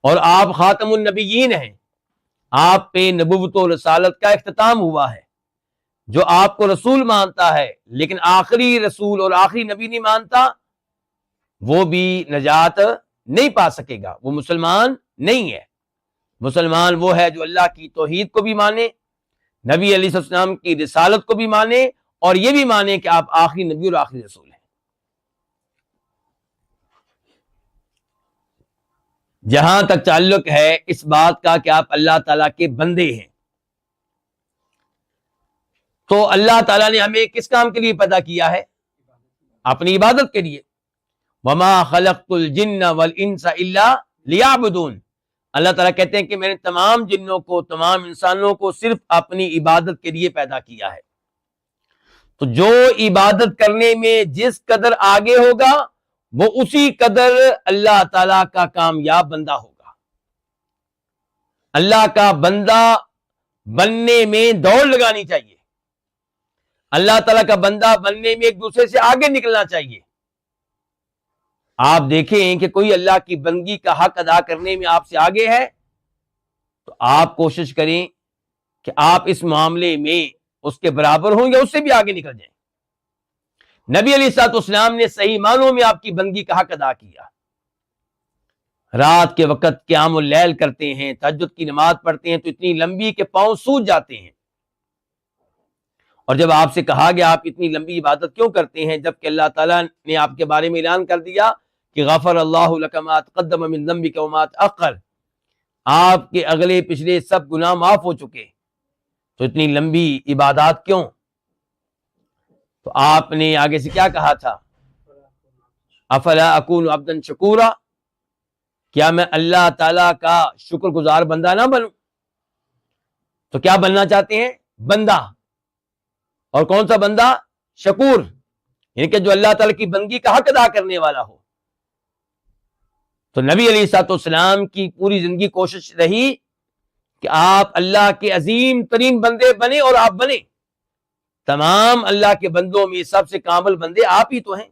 اور آپ خاتم النبیین ہیں۔ آپ پہ نبوت و رسالت کا اختتام ہوا ہے۔ جو آپ کو رسول مانتا ہے لیکن آخری رسول اور آخری نبی نہیں مانتا، وہ بھی نجات نہیں پا سکے گا، وہ مسلمان نہیں ہے۔ مسلمان وہ ہے جو اللہ کی توحید کو بھی مانے، نبی علیہ السلام کی رسالت کو بھی مانے، اور یہ بھی مانے کہ آپ آخری نبی اور آخری رسول ہیں۔ جہاں تک تعلق ہے اس بات کا کہ آپ اللہ تعالیٰ کے بندے ہیں، تو اللہ تعالیٰ نے ہمیں کس کام کے لیے پیدا کیا ہے؟ اپنی عبادت کے لیے۔ وَمَا خَلَقْتُ الْجِنَّ وَالْإِنسَ إِلَّا لِيَعْبُدُونَ۔ اللہ تعالیٰ کہتے ہیں کہ میں نے تمام جنوں کو، تمام انسانوں کو صرف اپنی عبادت کے لیے پیدا کیا ہے۔ تو جو عبادت کرنے میں جس قدر آگے ہوگا وہ اسی قدر اللہ تعالیٰ کا کامیاب بندہ ہوگا۔ اللہ کا بندہ بننے میں دوڑ لگانی چاہیے، اللہ تعالیٰ کا بندہ بننے میں ایک دوسرے سے آگے نکلنا چاہیے۔ آپ دیکھیں کہ کوئی اللہ کی بندگی کا حق ادا کرنے میں آپ سے آگے ہے تو آپ کوشش کریں کہ آپ اس معاملے میں اس کے برابر ہوں یا اس سے بھی آگے نکل جائیں۔ نبی علیہ الصلوۃ والسلام نے صحیح معنوں میں آپ کی بندگی کا حق ادا کیا۔ رات کے وقت قیام اللیل کرتے ہیں، تہجد کی نماز پڑھتے ہیں تو اتنی لمبی کہ پاؤں سوج جاتے ہیں، اور جب آپ سے کہا گیا آپ اتنی لمبی عبادت کیوں کرتے ہیں، جبکہ اللہ تعالیٰ نے آپ کے بارے میں اعلان کر دیا کہ غفر اللہ لک ما تقدم من ذنبک وما تأخر، آپ کے اگلے پچھلے سب گناہ معاف ہو چکے، تو اتنی لمبی عبادات کیوں؟ تو آپ نے آگے سے کیا کہا تھا؟ افلا اکون عبدا شکورا، کیا میں اللہ تعالیٰ کا شکر گزار بندہ نہ بنوں؟ تو کیا بننا چاہتے ہیں؟ بندہ۔ اور کون سا بندہ؟ شکور، یعنی کہ جو اللہ تعالیٰ کی بندگی کا حق ادا کرنے والا ہو۔ تو نبی علیہ الصلوۃ والسلام کی پوری زندگی کوشش رہی کہ آپ اللہ کے عظیم ترین بندے بنے، اور آپ بنے۔ تمام اللہ کے بندوں میں سب سے کامل بندے آپ ہی تو ہیں۔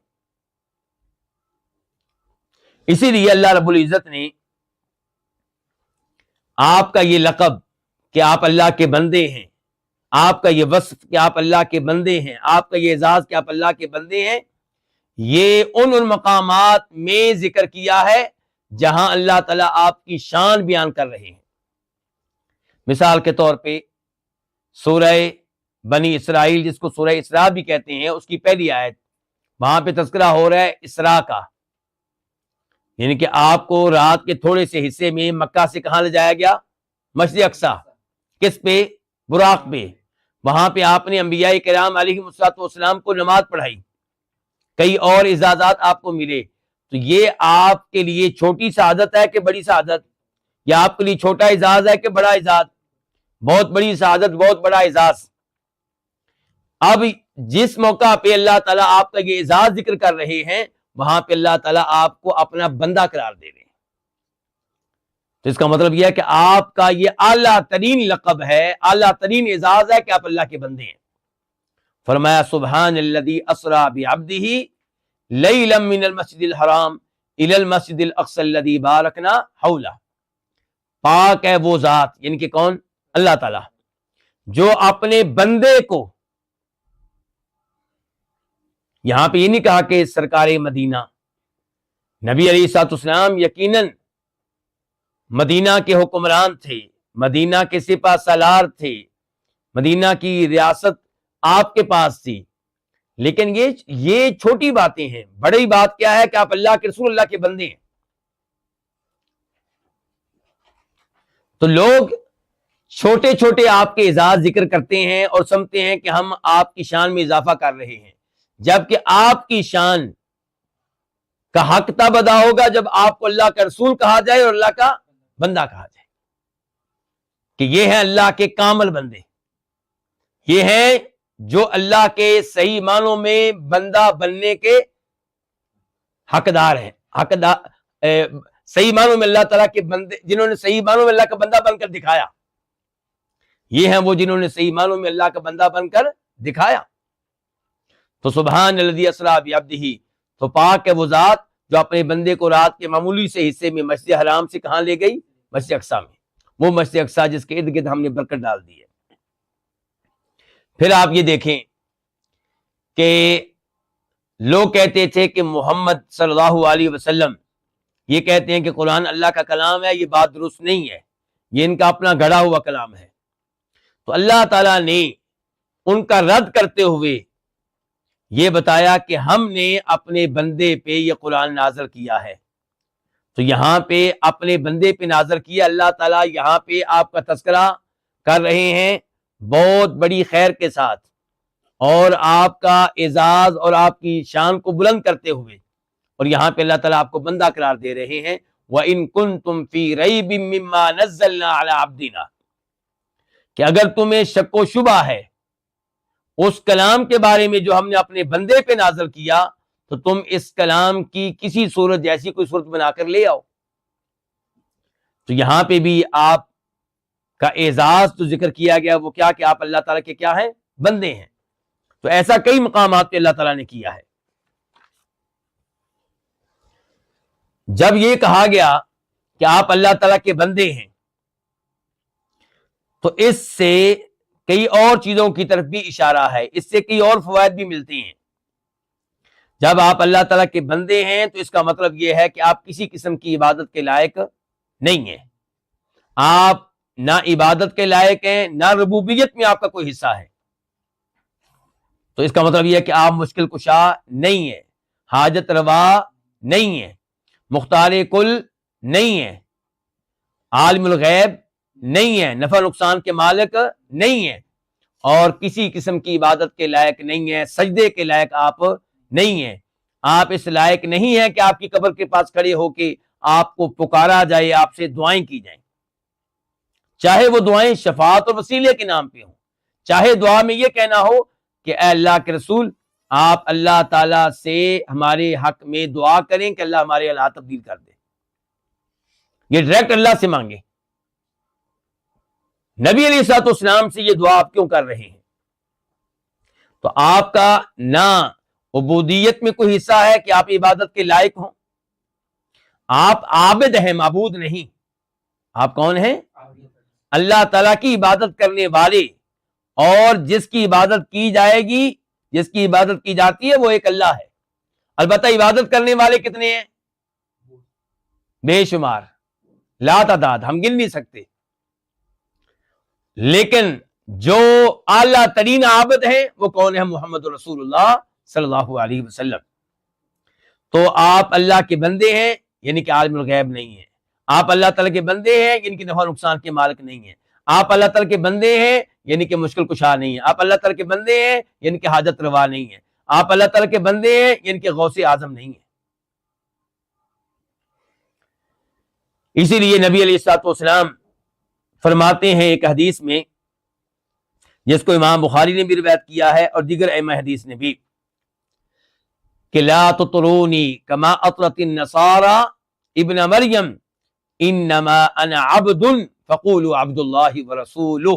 اسی لیے اللہ رب العزت نے آپ کا یہ لقب کہ آپ اللہ کے بندے ہیں، آپ کا یہ وصف کہ آپ اللہ کے بندے ہیں، آپ کا یہ اعزاز کہ آپ اللہ کے بندے ہیں، یہ ان مقامات میں ذکر کیا ہے جہاں اللہ تعالیٰ آپ کی شان بیان کر رہے ہیں۔ مثال کے طور پہ سورہ بنی اسرائیل، جس کو سورہ اسراء بھی کہتے ہیں، اس کی پہلی آیت، وہاں پہ تذکرہ ہو رہا ہے اسراء کا، یعنی کہ آپ کو رات کے تھوڑے سے حصے میں مکہ سے کہاں لے جایا گیا؟ مسجد اقصیٰ۔ کس پہ؟ براق پہ۔ وہاں پہ آپ نے انبیاء کرام علیہ السلام کو نماز پڑھائی، کئی اور اعزازات آپ کو ملے۔ تو یہ آپ کے لیے چھوٹی سعادت ہے کہ بڑی سعادت؟ یا آپ کے لیے چھوٹا اعزاز ہے کہ بڑا اعزاز؟ بہت بڑی سعادت، بہت بڑا اعزاز۔ اب جس موقع پہ اللہ تعالیٰ آپ کا یہ اعزاز ذکر کر رہے ہیں، وہاں پہ اللہ تعالیٰ آپ کو اپنا بندہ قرار دے رہے ہیں۔ تو اس کا مطلب یہ ہے کہ آپ کا یہ اعلیٰ ترین لقب ہے، اعلیٰ ترین اعزاز ہے کہ آپ اللہ کے بندے ہیں۔ فرمایا سبحان الذی اسری بعبدہ لیلا من المسجد الحرام الی المسجد الاقصی الذی بارکنا حولہ۔ پاک ہے وہ ذات، یعنی کہ کون؟ اللہ تعالیٰ، جو اپنے بندے کو، یہاں پہ یہ نہیں کہا کہ سرکار مدینہ، نبی علیہ الصلوۃ والسلام یقیناً مدینہ کے حکمران تھے، مدینہ کے سپہ سالار تھے، مدینہ کی ریاست آپ کے پاس تھی، لیکن یہ چھوٹی باتیں ہیں۔ بڑی بات کیا ہے کہ آپ اللہ کے رسول، اللہ کے بندے ہیں۔ تو لوگ چھوٹے چھوٹے آپ کے اعزاز ذکر کرتے ہیں اور سمجھتے ہیں کہ ہم آپ کی شان میں اضافہ کر رہے ہیں، جبکہ آپ کی شان کا حق تب ادا ہوگا جب آپ کو اللہ کا رسول کہا جائے اور اللہ کا بندہ کہا جائے، کہ یہ ہیں اللہ کے کامل بندے، یہ ہیں جو اللہ کے صحیح معنوں میں بندہ بننے کے حقدار ہیں، صحیح معنوں میں اللہ تعالیٰ کے بندے، جنہوں نے صحیح معنوں میں اللہ کا بندہ بن کر دکھایا، یہ ہیں وہ جنہوں نے صحیح معنوں میں اللہ کا بندہ بن کر دکھایا۔ تو سبحان الذی اسری بعبدہ، تو پاک ہے وہ ذات جو اپنے بندے کو رات کے معمولی سے حصے میں مسجد حرام سے کہاں لے گئی؟ مسجد اقصیٰ میں، وہ مسجد اقصیٰ جس کے ارد گرد ہم نے برکت ڈال دی ہے۔ پھر آپ یہ دیکھیں کہ لوگ کہتے تھے کہ محمد صلی اللہ علیہ وسلم یہ کہتے ہیں کہ قرآن اللہ کا کلام ہے، یہ بات درست نہیں ہے، یہ ان کا اپنا گھڑا ہوا کلام ہے۔ تو اللہ تعالیٰ نے ان کا رد کرتے ہوئے یہ بتایا کہ ہم نے اپنے بندے پہ یہ قرآن نازل کیا ہے۔ تو یہاں پہ اپنے بندے پہ نازل کیا، اللہ تعالیٰ یہاں پہ آپ کا تذکرہ کر رہے ہیں بہت بڑی خیر کے ساتھ، اور آپ کا اعزاز اور آپ کی شان کو بلند کرتے ہوئے، اور یہاں پہ اللہ تعالیٰ آپ کو بندہ قرار دے رہے ہیں۔ وَإِن كُنتُمْ فِي رَيْبٍ مِّمَّا نَزَّلْنَا عَلَىٰ عَبْدِنَا، کہ اگر تمہیں شک و شبہ ہے اس کلام کے بارے میں جو ہم نے اپنے بندے پہ نازل کیا، تو تم اس کلام کی کسی صورت جیسی کوئی صورت بنا کر لے آؤ۔ تو یہاں پہ بھی آپ کا اعزاز تو ذکر کیا گیا، وہ کیا کہ آپ اللہ تعالیٰ کے کیا ہیں؟ بندے ہیں۔ تو ایسا کئی مقامات پہ اللہ تعالیٰ نے کیا ہے۔ جب یہ کہا گیا کہ آپ اللہ تعالیٰ کے بندے ہیں، تو اس سے کئی اور چیزوں کی طرف بھی اشارہ ہے، اس سے کئی اور فوائد بھی ملتے ہیں۔ جب آپ اللہ تعالیٰ کے بندے ہیں تو اس کا مطلب یہ ہے کہ آپ کسی قسم کی عبادت کے لائق نہیں ہیں، آپ نہ عبادت کے لائق ہیں، نہ ربوبیت میں آپ کا کوئی حصہ ہے۔ تو اس کا مطلب یہ ہے کہ آپ مشکل کشا نہیں ہیں، حاجت روا نہیں ہیں، مختار کل نہیں ہیں، عالم الغیب نہیں ہیں، نفع نقصان کے مالک نہیں ہیں، اور کسی قسم کی عبادت کے لائق نہیں ہیں، سجدے کے لائق آپ نہیں ہیں۔ آپ اس لائق نہیں ہیں کہ آپ کی قبر کے پاس کھڑے ہو کے آپ کو پکارا جائے، آپ سے دعائیں کی جائیں، چاہے وہ دعائیں شفاعت اور وسیلے کے نام پہ ہوں، چاہے دعا میں یہ کہنا ہو کہ اے اللہ کے رسول، آپ اللہ تعالیٰ سے ہمارے حق میں دعا کریں کہ اللہ ہمارے حالات تبدیل کر دے، یہ ڈائریکٹ اللہ سے مانگیں۔ نبی علیہ الصلوۃ والسلام سے یہ دعا آپ کیوں کر رہے ہیں؟ تو آپ کا نہ عبودیت میں کوئی حصہ ہے کہ آپ عبادت کے لائق ہوں، آپ عابد ہیں، معبود نہیں. آپ کون ہیں؟ اللہ تعالیٰ کی عبادت کرنے والے. اور جس کی عبادت کی جائے گی، جس کی عبادت کی جاتی ہے، وہ ایک اللہ ہے. البتہ عبادت کرنے والے کتنے ہیں؟ بے شمار، لا تعداد، ہم گن نہیں سکتے. لیکن جو اعلیٰ ترین عابد ہیں وہ کون ہے؟ محمد رسول اللہ صلی اللہ علیہ وسلم. تو آپ اللہ کے بندے ہیں، یعنی کہ عالم الغیب نہیں ہیں. آپ اللہ تعالیٰ کے بندے ہیں، یعنی کہ نفع نقصان کے مالک نہیں ہیں. آپ اللہ تعالیٰ کے بندے ہیں، یعنی کہ مشکل کشا نہیں ہیں. آپ اللہ تعالیٰ کے بندے ہیں، یعنی کہ حاجت روا نہیں ہیں. آپ اللہ تعالیٰ کے بندے ہیں، یعنی کہ غوث اعظم نہیں ہیں. اسی لیے نبی علیہ الصلوۃ والسلام فرماتے ہیں ایک حدیث میں، جس کو امام بخاری نے بھی روایت کیا ہے اور دیگر ائمہ حدیث نے بھی، کہ لا تطرونی کما اطرت النصارى ابن مریم انما انا عبد فقولوا عبد اللہ ورسولہ.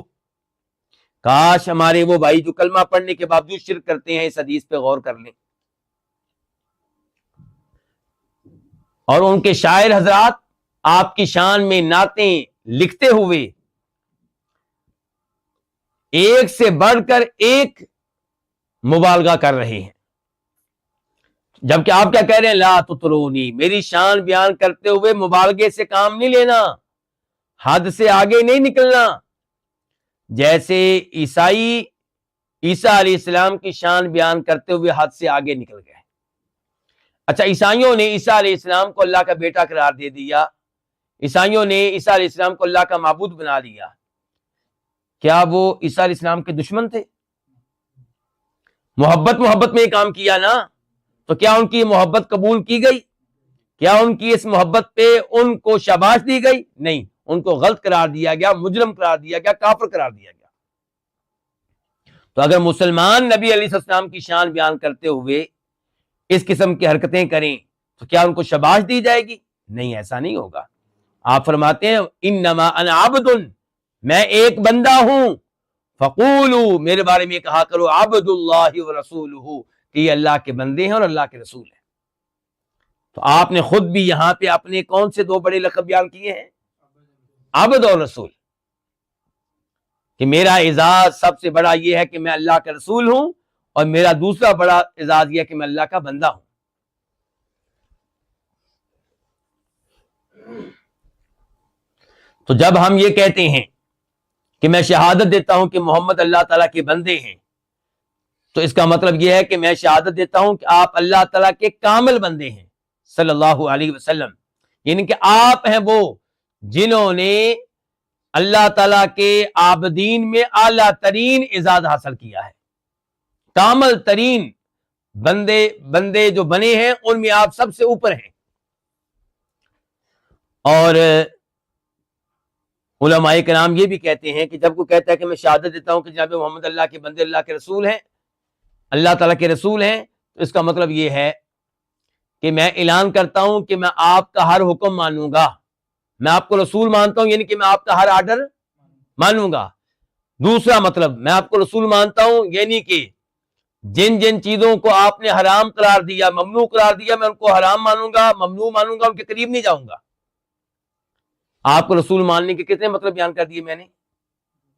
کاش ہمارے وہ بھائی جو کلمہ پڑھنے کے باوجود شرک کرتے ہیں اس حدیث پہ غور کر لیں، اور ان کے شاعر حضرات آپ کی شان میں نعتیں لکھتے ہوئے ایک سے بڑھ کر ایک مبالغہ کر رہے ہیں. جبکہ آپ کیا کہہ رہے ہیں؟ لا تطرونی، میری شان بیان کرتے ہوئے مبالغے سے کام نہیں لینا، حد سے آگے نہیں نکلنا. جیسے عیسیٰ علیہ السلام کی شان بیان کرتے ہوئے حد سے آگے نکل گئے. اچھا، عیسائیوں نے عیسیٰ علیہ السلام کو اللہ کا بیٹا قرار دے دیا، عیسائیوں نے عیسیٰ علیہ السلام کو اللہ کا معبود بنا لیا. کیا وہ عیسیٰ علیہ السلام کے دشمن تھے؟ محبت میں کام کیا نا. تو کیا ان کی محبت قبول کی گئی؟ کیا ان کی اس محبت پہ ان کو شاباش دی گئی؟ نہیں، ان کو غلط قرار دیا گیا، مجرم قرار دیا گیا، کافر قرار دیا گیا. تو اگر مسلمان نبی علیہ السلام کی شان بیان کرتے ہوئے اس قسم کی حرکتیں کریں تو کیا ان کو شاباش دی جائے گی؟ نہیں، ایسا نہیں ہوگا. آپ فرماتے ہیں انما انا عبد، میں ایک بندہ ہوں. فقولوا، میرے بارے میں کہا کرو عبد اللہ ورسولہ، کہ یہ اللہ کے بندے ہیں اور اللہ کے رسول ہیں. تو آپ نے خود بھی یہاں پہ اپنے کون سے دو بڑے لقب بیان کیے ہیں؟ عبد اور رسول. کہ میرا اعزاز سب سے بڑا یہ ہے کہ میں اللہ کا رسول ہوں، اور میرا دوسرا بڑا اعزاز یہ ہے کہ میں اللہ کا بندہ ہوں. تو جب ہم یہ کہتے ہیں کہ میں شہادت دیتا ہوں کہ محمد اللہ تعالیٰ کے بندے ہیں، تو اس کا مطلب یہ ہے کہ میں شہادت دیتا ہوں کہ آپ اللہ تعالیٰ کے کامل بندے ہیں صلی اللہ علیہ وسلم. یعنی کہ آپ ہیں وہ جنہوں نے اللہ تعالیٰ کے عابدین میں اعلیٰ ترین اعزاز حاصل کیا ہے. کامل ترین بندے جو بنے ہیں ان میں آپ سب سے اوپر ہیں. اور علماء کرام یہ بھی کہتے ہیں کہ جب کوئی کہتا ہے کہ میں شہادت دیتا ہوں کہ جناب محمد اللہ کے بندے، اللہ کے رسول ہیں، اللہ تعالیٰ کے رسول ہیں، تو اس کا مطلب یہ ہے کہ میں اعلان کرتا ہوں کہ میں آپ کا ہر حکم مانوں گا. میں آپ کو رسول مانتا ہوں، یعنی کہ میں آپ کا ہر آرڈر مانوں گا. دوسرا مطلب، میں آپ کو رسول مانتا ہوں یعنی کہ جن جن چیزوں کو آپ نے حرام قرار دیا، ممنوع قرار دیا، میں ان کو حرام مانوں گا، ممنوع مانوں گا، ان کے قریب نہیں جاؤں گا. آپ کو رسول ماننے کے کتنے مطلب بیان کر دیے میں نے؟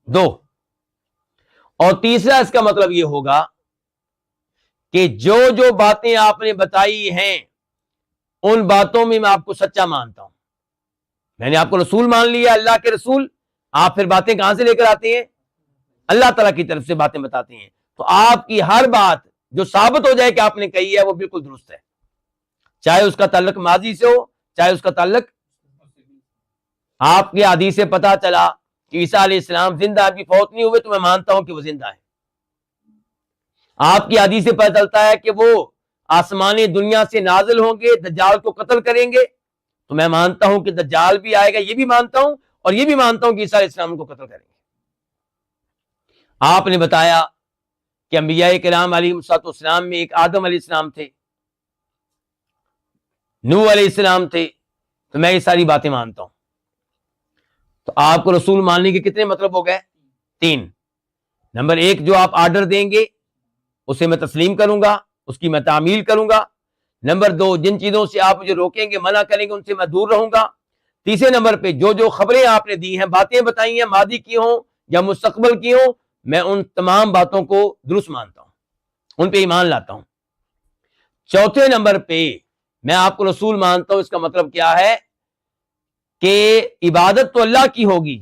دو. اور تیسرا اس کا مطلب یہ ہوگا کہ جو باتیں آپ نے بتائی ہیں ان باتوں میں میں آپ کو سچا مانتا ہوں. میں نے آپ کو رسول مان لیا، اللہ کے رسول. آپ پھر باتیں کہاں سے لے کر آتے ہیں؟ اللہ تعالیٰ کی طرف سے باتیں بتاتے ہیں. تو آپ کی ہر بات جو ثابت ہو جائے کہ آپ نے کہی ہے وہ بالکل درست ہے، چاہے اس کا تعلق ماضی سے ہو، چاہے اس کا تعلق. آپ کے حدیث سے پتا چلا کہ عیسیٰ علیہ السلام زندہ ابھی فوت نہیں ہوئے، تو میں مانتا ہوں کہ وہ زندہ ہے. آپ کی حدیث سے پتا چلتا ہے کہ وہ آسمانی دنیا سے نازل ہوں گے، دجال کو قتل کریں گے، تو میں مانتا ہوں کہ دجال بھی آئے گا، یہ بھی مانتا ہوں. اور یہ بھی مانتا ہوں کہ عیسیٰ علیہ السلام کو قتل کریں گے. آپ نے بتایا کہ انبیاء کرام علیہ السلام میں ایک آدم علیہ السلام تھے، نوح علیہ السلام تھے، تو میں یہ ساری باتیں مانتا ہوں. تو آپ کو رسول ماننے کے کتنے مطلب ہو گئے؟ 3. نمبر 1، جو آپ آرڈر دیں گے اسے میں تسلیم کروں گا، اس کی میں تعمیل کروں گا. نمبر 2 جن چیزوں سے آپ مجھے روکیں گے منع کریں گے ان سے میں دور رہوں گا. تیسرے نمبر پہ جو خبریں آپ نے دی ہیں باتیں بتائی ہیں ماضی کی ہوں یا مستقبل کی ہوں میں ان تمام باتوں کو درست مانتا ہوں ان پہ ایمان لاتا ہوں. چوتھے نمبر پہ میں آپ کو رسول مانتا ہوں. اس کا مطلب کیا ہے کہ عبادت تو اللہ کی ہوگی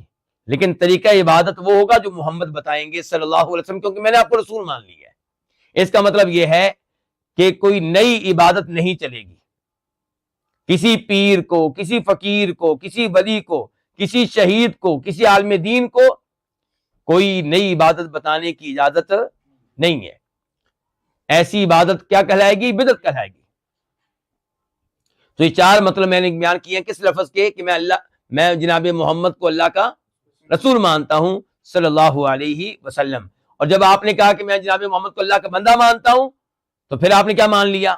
لیکن طریقہ عبادت وہ ہوگا جو محمد بتائیں گے صلی اللہ علیہ وسلم کیونکہ میں نے آپ کو رسول مان لیا ہے. اس کا مطلب یہ ہے کہ کوئی نئی عبادت نہیں چلے گی. کسی پیر کو کسی فقیر کو کسی ولی کو کسی شہید کو کسی عالم دین کو کوئی نئی عبادت بتانے کی اجازت نہیں ہے. ایسی عبادت کیا کہلائے گی؟ بدعت کہلائے گی. تو یہ 4 مطلب میں نے بیان کیے ہیں کس لفظ کے کہ میں جناب محمد کو اللہ کا رسول مانتا ہوں صلی اللہ علیہ وسلم. اور جب آپ نے کہا کہ میں جناب محمد کو اللہ کا بندہ مانتا ہوں تو پھر آپ نے کیا مان لیا؟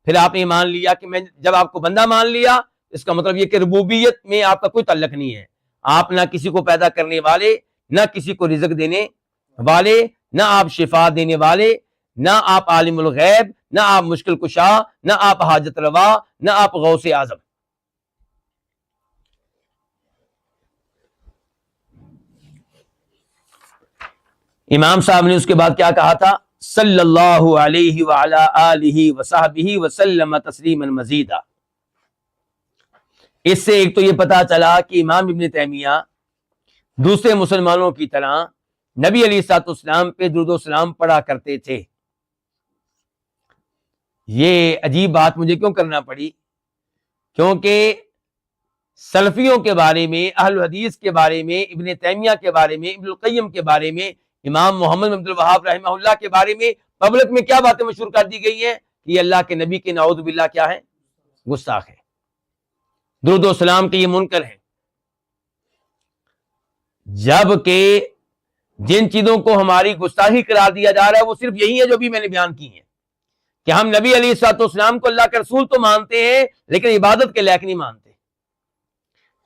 پھر آپ نے مان لیا کہ میں جب آپ کو بندہ مان لیا اس کا مطلب یہ کہ ربوبیت میں آپ کا کوئی تعلق نہیں ہے. آپ نہ کسی کو پیدا کرنے والے نہ کسی کو رزق دینے والے نہ آپ شفا دینے والے نہ آپ عالم الغیب نہ آپ مشکل کشا نہ آپ حاجت روا نہ آپ غوث اعظم. امام صاحب نے اس کے بعد کیا کہا تھا؟ صلی اللہ علیہ وعلی آلہ وصحبہ وسلم تسلیما مزیدا. اس سے ایک تو یہ پتا چلا کہ امام ابن تیمیہ دوسرے مسلمانوں کی طرح نبی علیہ الصلوۃ والسلام پہ درود و سلام پڑھا کرتے تھے. یہ عجیب بات مجھے کیوں کرنا پڑی؟ کیونکہ سلفیوں کے بارے میں اہل حدیث کے بارے میں ابن تیمیہ کے بارے میں ابن القیم کے بارے میں امام محمد بن عبد الوہاب رحمہ اللہ کے بارے میں پبلک میں کیا باتیں مشہور کر دی گئی ہیں کہ یہ اللہ کے نبی کے نعوذ باللہ کیا ہے؟ گستاخ ہے. درود و سلام کے یہ منکر ہیں. جبکہ جن چیزوں کو ہماری گستاخی قرار دیا جا رہا ہے وہ صرف یہی ہے جو بھی میں نے بیان کی ہیں کہ ہم نبی علیہ الصلوۃ والسلام کو اللہ کے رسول تو مانتے ہیں لیکن عبادت کے لائق نہیں مانتے.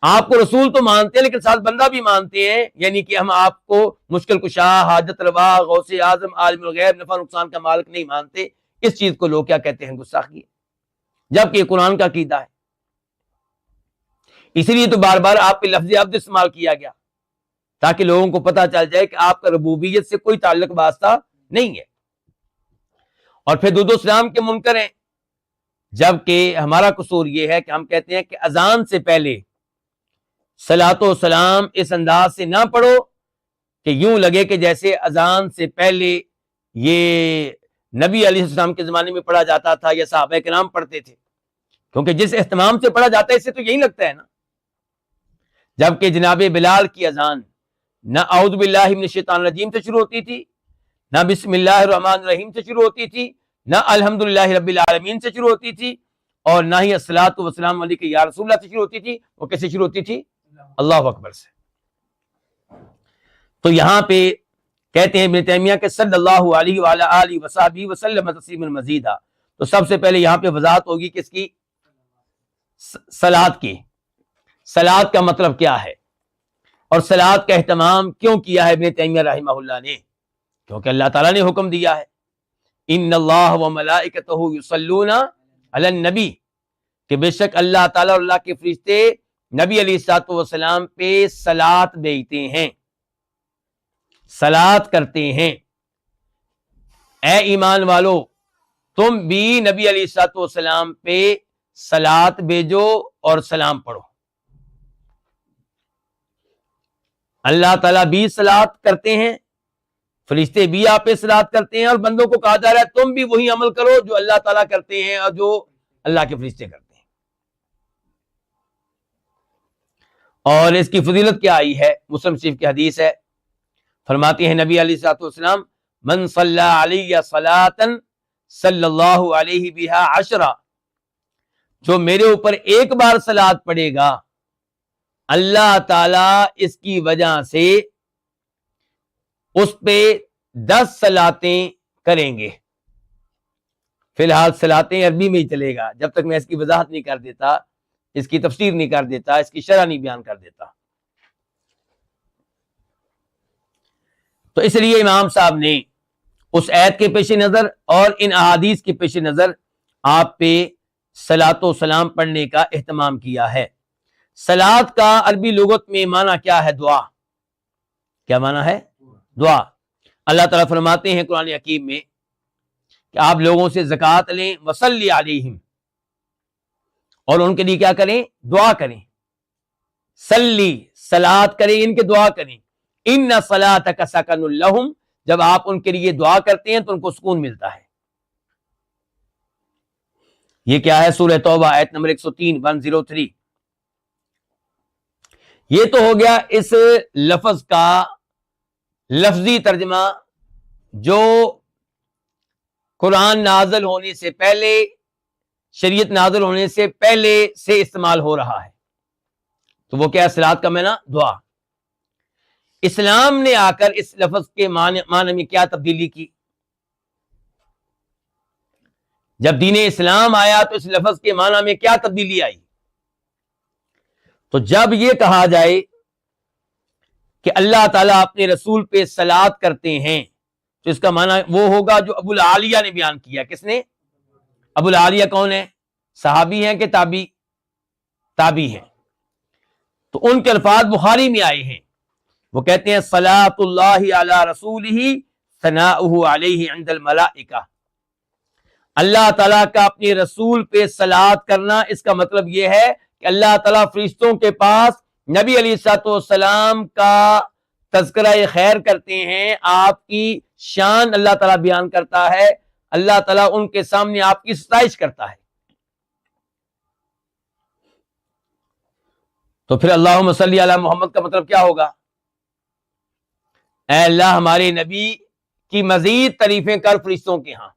آپ کو رسول تو مانتے ہیں لیکن ساتھ بندہ بھی مانتے ہیں یعنی کہ ہم آپ کو مشکل کشا حاجت روا غوث اعظم عالم الغیب نفع نقصان کا مالک نہیں مانتے. اس چیز کو لوگ کیا کہتے ہیں؟ گستاخی. جبکہ یہ قرآن کا عقیدہ ہے. اسی لیے تو بار بار آپ پہ لفظ عبد استعمال کیا گیا تاکہ لوگوں کو پتہ چل جائے کہ آپ کا ربوبیت سے کوئی تعلق واسطہ نہیں ہے. اور پھر درود و سلام کے منکر ہیں. جبکہ ہمارا قصور یہ ہے کہ ہم کہتے ہیں کہ اذان سے پہلے صلاۃ و سلام اس انداز سے نہ پڑھو کہ یوں لگے کہ جیسے اذان سے پہلے یہ نبی علیہ السلام کے زمانے میں پڑھا جاتا تھا یا صحابہ کرام پڑھتے تھے. کیونکہ جس اہتمام سے پڑھا جاتا ہے اس سے تو یہی لگتا ہے نا. جبکہ جناب بلال کی اذان نہ اعوذ باللہ من الشیطان الرجیم سے شروع ہوتی تھی نہ بسم اللہ الرحمن الرحیم سے شروع ہوتی تھی نہ الحمدللہ رب العالمین سے شروع ہوتی تھی اور نہ ہی الصلاۃ والسلام علیک یا رسول اللہ سے شروع ہوتی تھی. وہ کیسے شروع ہوتی تھی؟ اللہ اکبر سے. تو یہاں پہ کہتے ہیں ابن تیمیہ کہ صلی اللہ علیہ وعلی آلہ وصحبہ وسلم تسلیما مزیدا. تو سب سے پہلے یہاں پہ وضاحت ہوگی کس کی؟ صلاۃ کی. صلاۃ کا مطلب کیا ہے اور صلاۃ کا اہتمام کیوں کیا ہے ابن تیمیہ رحمہ اللہ نے؟ کیونکہ اللہ تعالیٰ نے حکم دیا ہے ان اللہ وملائکتہ یصلون علی النبی کہ بے شک اللہ تعالیٰ اور اللہ کے فرشتے نبی علیہ الصلوۃ والسلام پہ صلاۃ بھیجتے ہیں صلاۃ کرتے ہیں. اے ایمان والو تم بھی نبی علیہ الصلوۃ والسلام پہ صلاۃ بھیجو اور سلام پڑھو. اللہ تعالیٰ بھی صلاۃ کرتے ہیں فرشتے بھی آپ پہ صلاۃ کرتے ہیں اور بندوں کو کہا جا رہا ہے تم بھی وہی عمل کرو جو اللہ تعالیٰ کرتے ہیں اور جو اللہ کے فرشتے کرتے ہیں. اور اس کی فضیلت کیا آئی ہے؟ مسلم شریف کی حدیث ہے. فرماتے ہیں نبی علیہ الصلوۃ والسلام من صلی علیہ صلاۃ صلی اللہ علیہ بہا عشرہ جو میرے اوپر ایک بار صلاۃ پڑھے گا اللہ تعالیٰ اس کی وجہ سے اس پہ 10 صلاتیں کریں گے. فی الحال صلاتیں عربی میں ہی چلے گا جب تک میں اس کی وضاحت نہیں کر دیتا اس کی تفسیر نہیں کر دیتا اس کی شرح نہیں بیان کر دیتا. تو اس لیے امام صاحب نے اس آیت کے پیش نظر اور ان احادیث کے پیش نظر آپ پہ صلاۃ و سلام پڑھنے کا اہتمام کیا ہے۔ صلاۃ کا عربی لغت میں معنی کیا ہے؟ دعا۔ کیا معنی ہے؟ دعا۔ اللہ تعالیٰ فرماتے ہیں قرآن حکیم میں کہ آپ لوگوں سے زکوٰۃ لیں، وصلی علیہم، اور ان کے لیے کیا کریں؟ دعا کریں۔ صلی، صلاۃ کریں، ان کے دعا کریں۔ ان صلاتک سکن لہم، جب آپ ان کے لیے دعا کرتے ہیں تو ان کو سکون ملتا ہے۔ یہ کیا ہے؟ سورہ توبہ آیت نمبر 103 103۔ یہ تو ہو گیا اس لفظ کا لفظی ترجمہ جو قرآن نازل ہونے سے پہلے، شریعت نازل ہونے سے پہلے سے استعمال ہو رہا ہے۔ تو وہ کیا ہے؟ صلاۃ کا معنی دعا۔ اسلام نے آ کر اس لفظ کے معنی میں کیا تبدیلی کی؟ جب دین اسلام آیا تو اس لفظ کے معنی میں کیا تبدیلی آئی؟ تو جب یہ کہا جائے کہ اللہ تعالیٰ اپنے رسول پہ صلاۃ کرتے ہیں تو اس کا معنی وہ ہوگا جو ابو العالیہ نے بیان کیا۔ کس نے؟ ابو العالیہ کون ہے؟ صحابی ہیں کہ تابعی ہیں؟ تو ان کے الفاظ بخاری میں آئے ہیں، وہ کہتے ہیں صلاۃ اللہ علی رسولہ ثناؤہ علیہ عند الملائکہ، اللہ تعالیٰ کا اپنے رسول پہ صلاۃ کرنا، اس کا مطلب یہ ہے کہ اللہ تعالیٰ فرشتوں کے پاس نبی علیہ الصلوۃ والسلام کا تذکرہ خیر کرتے ہیں، آپ کی شان اللہ تعالیٰ بیان کرتا ہے، اللہ تعالیٰ ان کے سامنے آپ کی ستائش کرتا ہے۔ تو پھر اللہم صلی علی محمد کا مطلب کیا ہوگا؟ اے اللہ ہمارے نبی کی مزید تعریفیں کر فرشتوں کے ہاں۔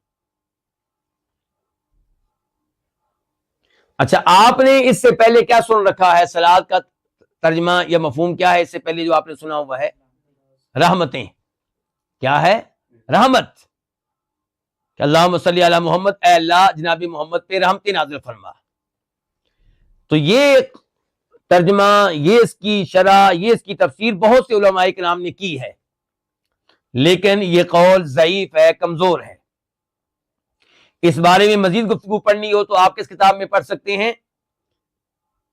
اچھا، آپ نے اس سے پہلے کیا سن رکھا ہے؟ صلاۃ کا ترجمہ یا مفہوم کیا ہے اس سے پہلے جو آپ نے سنا ہوا ہے؟ رحمتیں۔ کیا ہے؟ رحمت۔ کہ اللہم صلی علی محمد، اے اللہ جناب محمد پہ رحمت نازل فرما۔ تو یہ ترجمہ، یہ اس کی شرح، یہ اس کی تفسیر بہت سے علماء کرام نے کی ہے، لیکن یہ قول ضعیف ہے، کمزور ہے۔ اس بارے میں مزید گفتگو پڑھنی ہو تو آپ کس کتاب میں پڑھ سکتے ہیں؟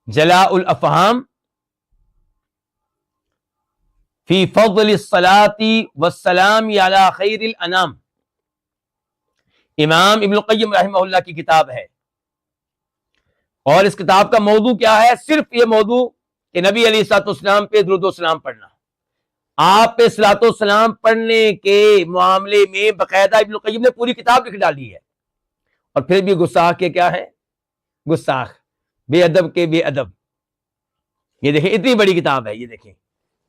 جلاء الافہام فی فضل الصلاۃ والسلام علی خیر الانام، امام ابن القیم رحمہ اللہ کی کتاب ہے۔ اور اس کتاب کا موضوع کیا ہے؟ صرف یہ موضوع کہ نبی علیہ الصلوۃ والسلام پہ درود و سلام پڑھنا۔ آپ پہ صلاۃ و سلام پڑھنے کے معاملے میں باقاعدہ ابن القیم نے پوری کتاب لکھ ڈالی ہے، اور پھر بھی گستاخ کے کیا ہے؟ گستاخ، بے ادب کے بے ادب۔ یہ دیکھیں اتنی بڑی کتاب ہے، یہ دیکھیں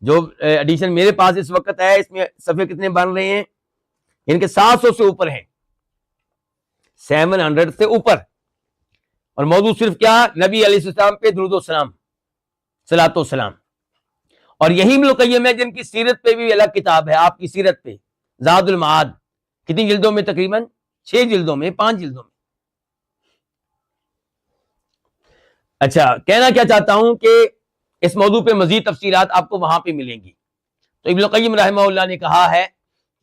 جو ایڈیشن میرے پاس اس وقت ہے، اس میں صفحے کتنے بن رہے ہیں؟ ان کے 700 سے اوپر ہیں، 700 سے اوپر، اور موضوع صرف کیا؟ نبی علیہ السلام پہ درود و سلام، صلاۃ و سلام۔ اور یہی ابن القیم ہے جن کی سیرت پہ بھی الگ کتاب ہے، آپ کی سیرت پہ، زاد المعاد۔ کتنی جلدوں میں؟ تقریباً 6 جلدوں میں، 5 جلدوں میں۔ اچھا، کہنا کیا چاہتا ہوں کہ اس موضوع پہ مزید تفصیلات آپ کو وہاں پہ ملیں گی۔ تو ابن القیم رحمہ اللہ نے کہا ہے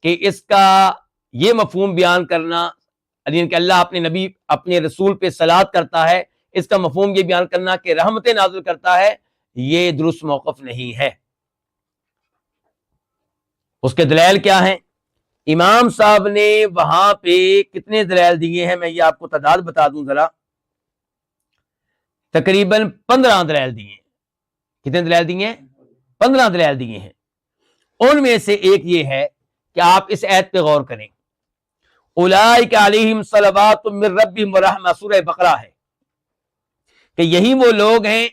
کہ اس کا یہ مفہوم بیان کرنا، یعنی کہ اللہ اپنے نبی، اپنے رسول پہ صلاۃ کرتا ہے، اس کا مفہوم یہ بیان کرنا کہ رحمتیں نازل کرتا ہے، یہ درست موقف نہیں ہے۔ اس کے دلائل کیا ہیں؟ امام صاحب نے وہاں پہ کتنے دلائل دیے ہیں، میں یہ آپ کو تعداد بتا دوں ذرا، تقریباً 15 دلائل دیے ہیں۔ کتنے دلائل دیے ہیں؟ 15 دلائل دیے ہیں۔ ان میں سے ایک یہ ہے کہ آپ اس آیت پہ غور کریں، اولئک علیہم صلوات من ربہم ورحمہ، سورہ بقرہ ہے، کہ یہی وہ لوگ ہیں،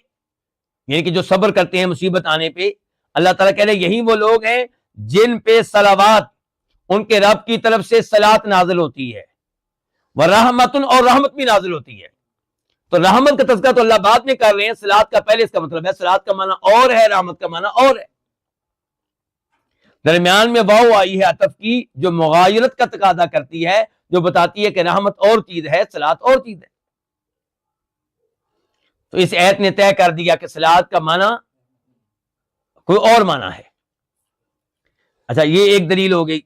یعنی کہ جو صبر کرتے ہیں مصیبت آنے پہ، اللہ تعالیٰ کہہ رہے یہی وہ لوگ ہیں جن پہ صلوات، ان کے رب کی طرف سے صلاۃ نازل ہوتی ہے، ورحمۃ، اور رحمت بھی نازل ہوتی ہے۔ تو رحمت کا تذکرہ تو اللہ بعد میں کر رہے ہیں، صلاۃ کا پہلے۔ اس کا مطلب ہے صلاۃ کا معنی اور ہے، رحمت کا معنی اور ہے۔ درمیان میں واو آئی ہے عطف کی، جو مغایرت کا تقاضا کرتی ہے، جو بتاتی ہے کہ رحمت اور چیز ہے، صلاۃ اور چیز ہے۔ تو اس آیت نے طے کر دیا کہ صلاۃ کا معنی کوئی اور معنی ہے۔ اچھا، یہ ایک دلیل ہو گئی۔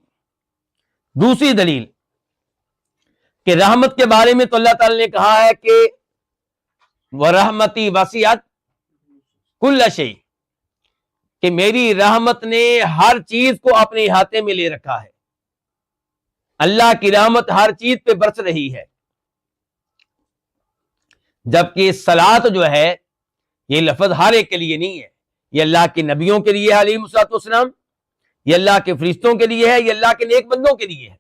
دوسری دلیل، کہ رحمت کے بارے میں تو اللہ تعالی نے کہا ہے کہ وَرَحْمَتِي وَسِعَتْ كُلَّ شَيْءٍ، کہ میری رحمت نے ہر چیز کو اپنے احاطے میں لے رکھا ہے. اللہ کی رحمت ہر چیز پہ برس رہی ہے. جبکہ صلاۃ جو ہے یہ لفظ ہر ایک کے لیے نہیں ہے، یہ اللہ کے نبیوں کے لیے ہے علیہم الصلوۃ والسلام، یہ اللہ کے فرشتوں کے لیے ہے، یہ اللہ کے نیک بندوں کے لیے ہے،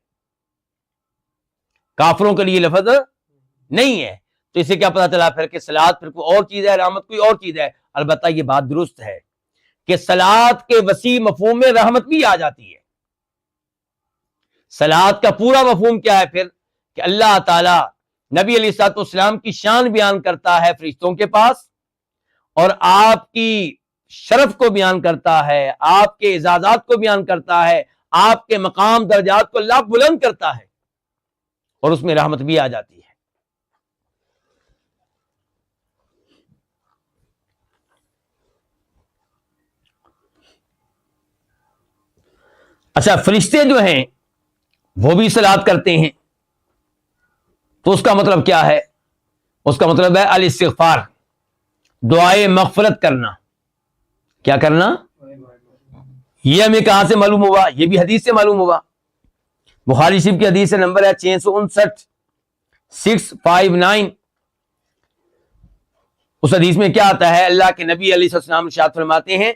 کافروں کے لیے لفظ نہیں ہے. تو اسے کیا پتا چلا پھر کہ صلاۃ پھر کوئی اور چیز ہے، رحمت کوئی اور چیز ہے. البتہ یہ بات درست ہے کہ صلاۃ کے وسیع مفہوم میں رحمت بھی آ جاتی ہے. صلاۃ کا پورا مفہوم کیا ہے پھر؟ کہ اللہ تعالی نبی علیہ الصلوۃ والسلام کی شان بیان کرتا ہے فرشتوں کے پاس، اور آپ کی شرف کو بیان کرتا ہے، آپ کے اعزازات کو بیان کرتا ہے، آپ کے مقام درجات کو اللہ بلند کرتا ہے، اور اس میں رحمت بھی آ جاتی ہے. اچھا، فرشتے جو ہیں وہ بھی صلاۃ کرتے ہیں، تو اس کا مطلب کیا ہے؟ اس کا مطلب ہے الاستغفار، دعائے مغفرت کرنا. کیا کرنا؟ یہ ہمیں کہاں سے معلوم ہوا؟ یہ بھی حدیث سے معلوم ہوا. بخاری شریف کی حدیث سے نمبر ہے 659 659. اس حدیث میں کیا آتا ہے؟ اللہ کے نبی علیہ السلام ارشاد فرماتے ہیں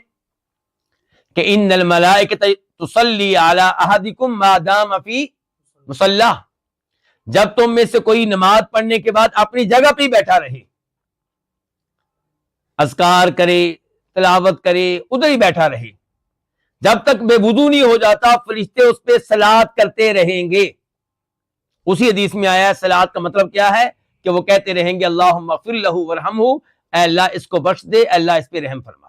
کہ ان الملائکۃ تصلی علی احدکم ما دام فی مصلی، جب تم میں سے کوئی نماز پڑھنے کے بعد اپنی جگہ پہ ہی بیٹھا رہے، اذکار کرے، تلاوت کرے، ادھر ہی بیٹھا رہے، جب تک بے وضو نہیں ہو جاتا فرشتے اس پہ صلاۃ کرتے رہیں گے. اسی حدیث میں آیا ہے صلاۃ کا مطلب کیا ہے؟ کہ وہ کہتے رہیں گے اللہم اغفر لہ ورحمہ، اے اللہ اس کو بخش دے، اے اللہ اس پہ رحم فرما.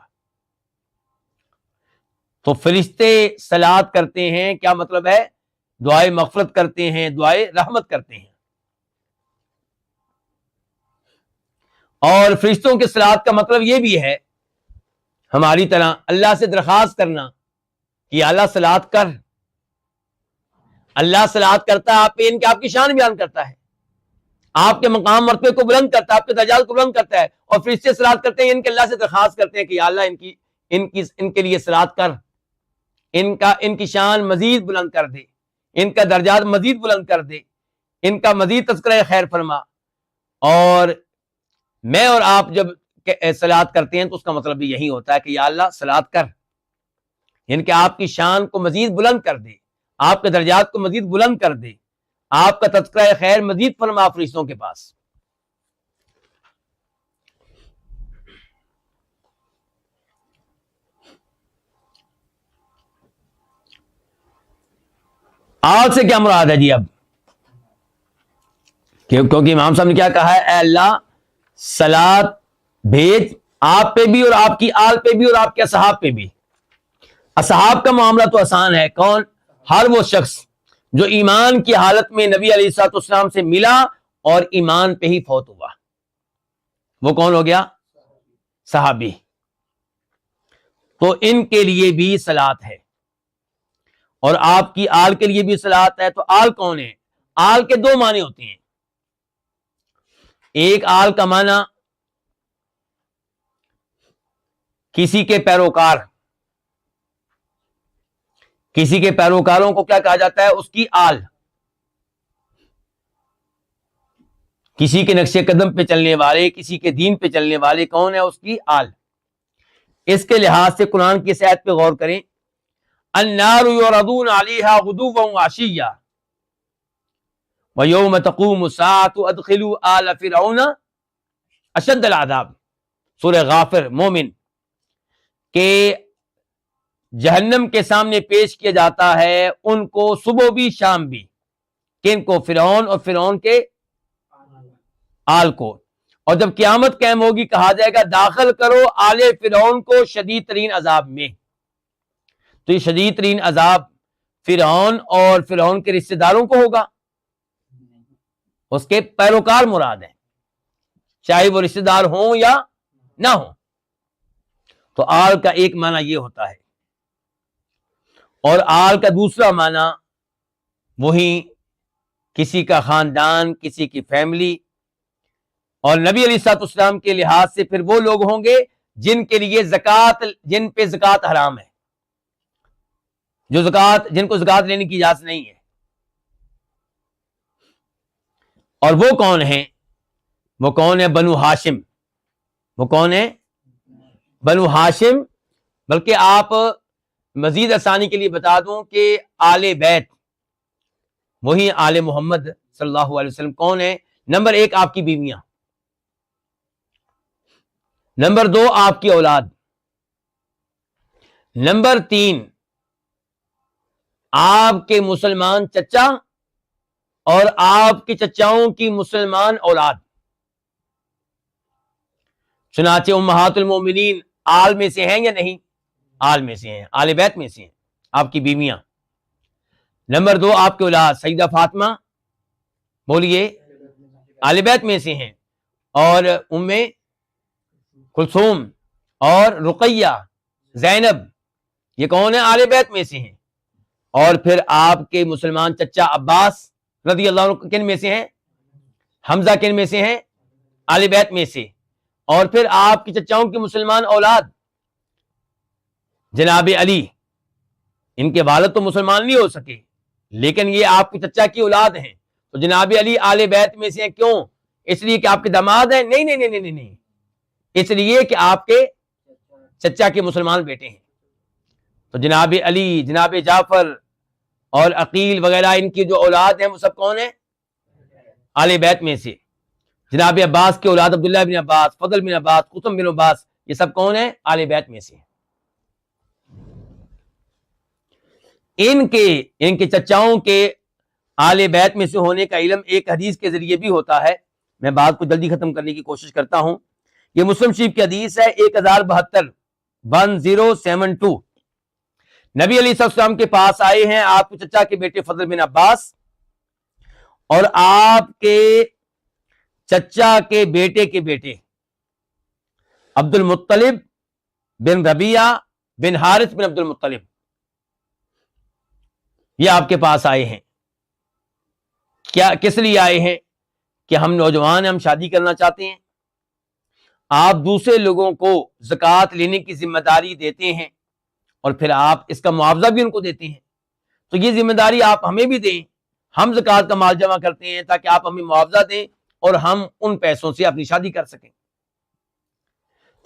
تو فرشتے صلاۃ کرتے ہیں، کیا مطلب ہے؟ دعائے مغفرت کرتے ہیں، دعائے رحمت کرتے ہیں. اور فرشتوں کے صلاۃ کا مطلب یہ بھی ہے ہماری طرح اللہ سے درخواست کرنا کہ اللہ صلاۃ کر. اللہ صلاۃ کرتا ہے آپ پہ، ان کے آپ کی شان بیان کرتا ہے، آپ کے مقام مرتبے کو بلند کرتا ہے، آپ کے درجات کو بلند کرتا ہے. اور فرشتے صلاۃ کرتے ہیں، ان کے اللہ سے درخواست کرتے ہیں کہ یا اللہ ان کے لیے صلاۃ کر، ان کی شان مزید بلند کر دے، ان کا درجات مزید بلند کر دے، ان کا مزید تذکرہ خیر فرما. اور میں اور آپ جب صلاۃ کرتے ہیں تو اس کا مطلب بھی یہی ہوتا ہے کہ یا اللہ صلاۃ کر، یعنی کہ آپ کی شان کو مزید بلند کر دے، آپ کے درجات کو مزید بلند کر دے، آپ کا تذکرہ خیر مزید فرما فرشتوں کے پاس. آج سے کیا مراد ہے جی؟ اب کیونکہ امام صاحب نے کیا کہا ہے؟ اے اللہ صلاۃ بھیج آپ پہ بھی اور آپ کی آل پہ بھی اور آپ کے اصحاب پہ بھی. اصحاب کا معاملہ تو آسان ہے، کون؟ ہر وہ شخص جو ایمان کی حالت میں نبی علیہ الصلوۃ والسلام سے ملا اور ایمان پہ ہی فوت ہوا، وہ کون ہو گیا؟ صحابی. تو ان کے لیے بھی صلاۃ ہے، اور آپ کی آل کے لیے بھی صلاۃ ہے. تو آل کون ہے؟ آل کے دو معنی ہوتے ہیں. ایک آل کا معنی کسی کے پیروکار، کسی کے پیروکاروں کو کیا کہا جاتا ہے؟ اس کی آل. کسی کے نقش قدم پہ چلنے والے، کسی کے دین پہ چلنے والے کون ہے؟ اس کی آل. اس کے لحاظ سے قرآن کی اس آیت پہ غور کریں، النار یعرضون علیہا غدوا وعشیا ویوم تقوم الساعة ادخلوا آل فرعون اشد العذاب. سورہ غافر مومن. کہ جہنم کے سامنے پیش کیا جاتا ہے ان کو صبح بھی شام بھی، کن کو؟ فرعون اور فرعون کے آل کو. اور جب قیامت قائم ہوگی کہا جائے گا داخل کرو آل فرعون کو شدید ترین عذاب میں. تو یہ شدید ترین عذاب فرعون اور فرعون کے رشتہ داروں کو ہوگا، اس کے پیروکار مراد ہیں، چاہے وہ رشتہ دار ہوں یا نہ ہوں. تو آل کا ایک معنی یہ ہوتا ہے، اور آل کا دوسرا معنی وہی کسی کا خاندان، کسی کی فیملی، اور نبی علیہ الصلوۃ والسلام کے لحاظ سے پھر وہ لوگ ہوں گے جن کے لیے جن پہ زکوٰۃ حرام ہے، جن کو زکوٰۃ لینے کی اجازت نہیں ہے۔ اور وہ کون ہیں؟ وہ کون ہے؟ بنو ہاشم۔ وہ کون ہے؟ بنو ہاشم۔ بلکہ آپ مزید آسانی کے لیے بتا دوں کہ آل بیت، وہی آل محمد صلی اللہ علیہ وسلم کون ہے؟ نمبر 1 آپ کی بیویاں، نمبر 2 آپ کی اولاد، نمبر 3 آپ کے مسلمان چچا اور آپ کے چچاؤں کی مسلمان اولاد۔ چنانچہ امہات المومنین آل میں سے ہیں یا نہیں؟ آل میں سے ہیں، آل بیت میں سے ہیں آپ کی بیویاں۔ نمبر 2 آپ کی اولاد، سیدہ فاطمہ بولیے آل بیت میں سے ہیں، اور ام کلثوم اور رقیہ، زینب، یہ کون ہے؟ آل بیت میں سے ہیں۔ اور پھر آپ کے مسلمان چچا عباس رضی اللہ عنہ کن میں سے ہیں؟ حمزہ کن میں سے ہیں؟ آل بیت میں سے۔ اور پھر آپ کے چچاؤں کی مسلمان اولاد جناب علی، ان کے والد تو مسلمان نہیں ہو سکے لیکن یہ آپ کے چچا کی اولاد ہیں، تو جناب علی آل بیت میں سے ہیں۔ کیوں؟ اس لیے کہ آپ کے داماد ہیں؟ نہیں نہیں نہیں نہیں نہیں، اس لیے کہ آپ کے چچا کے مسلمان بیٹے ہیں۔ تو جناب علی، جناب جعفر اور عقیل وغیرہ ان کی جو اولاد ہیں وہ سب کون ہیں؟ آل بیت میں سے۔ جناب عباس کی اولاد عبداللہ بن عباس، فضل بن عباس، قسم بن عباس، یہ سب کون ہیں؟ آل بیت میں سے۔ ان کے چچاؤں کے آل بیت میں سے ہونے کا علم ایک حدیث کے ذریعے بھی ہوتا ہے۔ میں بات کو جلدی ختم کرنے کی کوشش کرتا ہوں۔ یہ مسلم شریف کی حدیث ہے 1072 نبی علیہ السلام کے پاس آئے ہیں آپ کے چچا کے بیٹے فضل بن عباس اور آپ کے چچا کے بیٹے عبد المطلب بن ربیعہ بن حارث بن عبد المطلب، یہ آپ کے پاس آئے ہیں۔ کس لیے آئے ہیں؟ کہ ہم نوجوان ہیں، ہم شادی کرنا چاہتے ہیں، آپ دوسرے لوگوں کو زکوٰۃ لینے کی ذمہ داری دیتے ہیں اور پھر آپ اس کا معاوضہ بھی ان کو دیتے ہیں، تو یہ ذمہ داری آپ ہمیں بھی دیں، ہم زکوٰۃ کا مال جمع کرتے ہیں تاکہ آپ ہمیں معاوضہ دیں اور ہم ان پیسوں سے اپنی شادی کر سکیں۔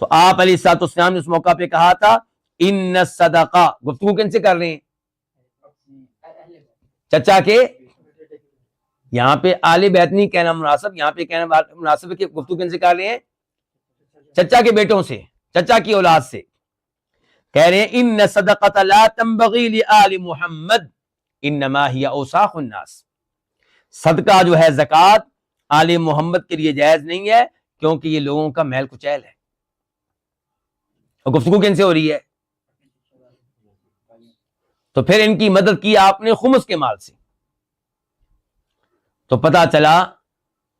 تو آپ علیہ الصلوۃ والسلام نے اس موقع پہ کہا تھا ان الصدقہ، گفتگو کن سے کر رہے ہیں؟ چچا کے، یہاں پہ آل بیت نہیں کہنا مناسب، یہاں پہ کہنا مناسب ہے کہ گفتگو کن سے کر رہے ہیں؟ چچا کے بیٹوں سے، چچا کی اولاد سے۔ کہہ رہے ہیں ان صدقۃ لا تنبغی لآل محمد انما ہی اوساخ الناس، صدقہ جو ہے زکوٰۃ آل محمد کے لیے جائز نہیں ہے کیونکہ یہ لوگوں کا میل کچیل ہے۔ اور گفتگو کن سے ہو رہی ہے؟ تو پھر ان کی مدد کی آپ نے خمس کے مال سے۔ تو پتہ چلا،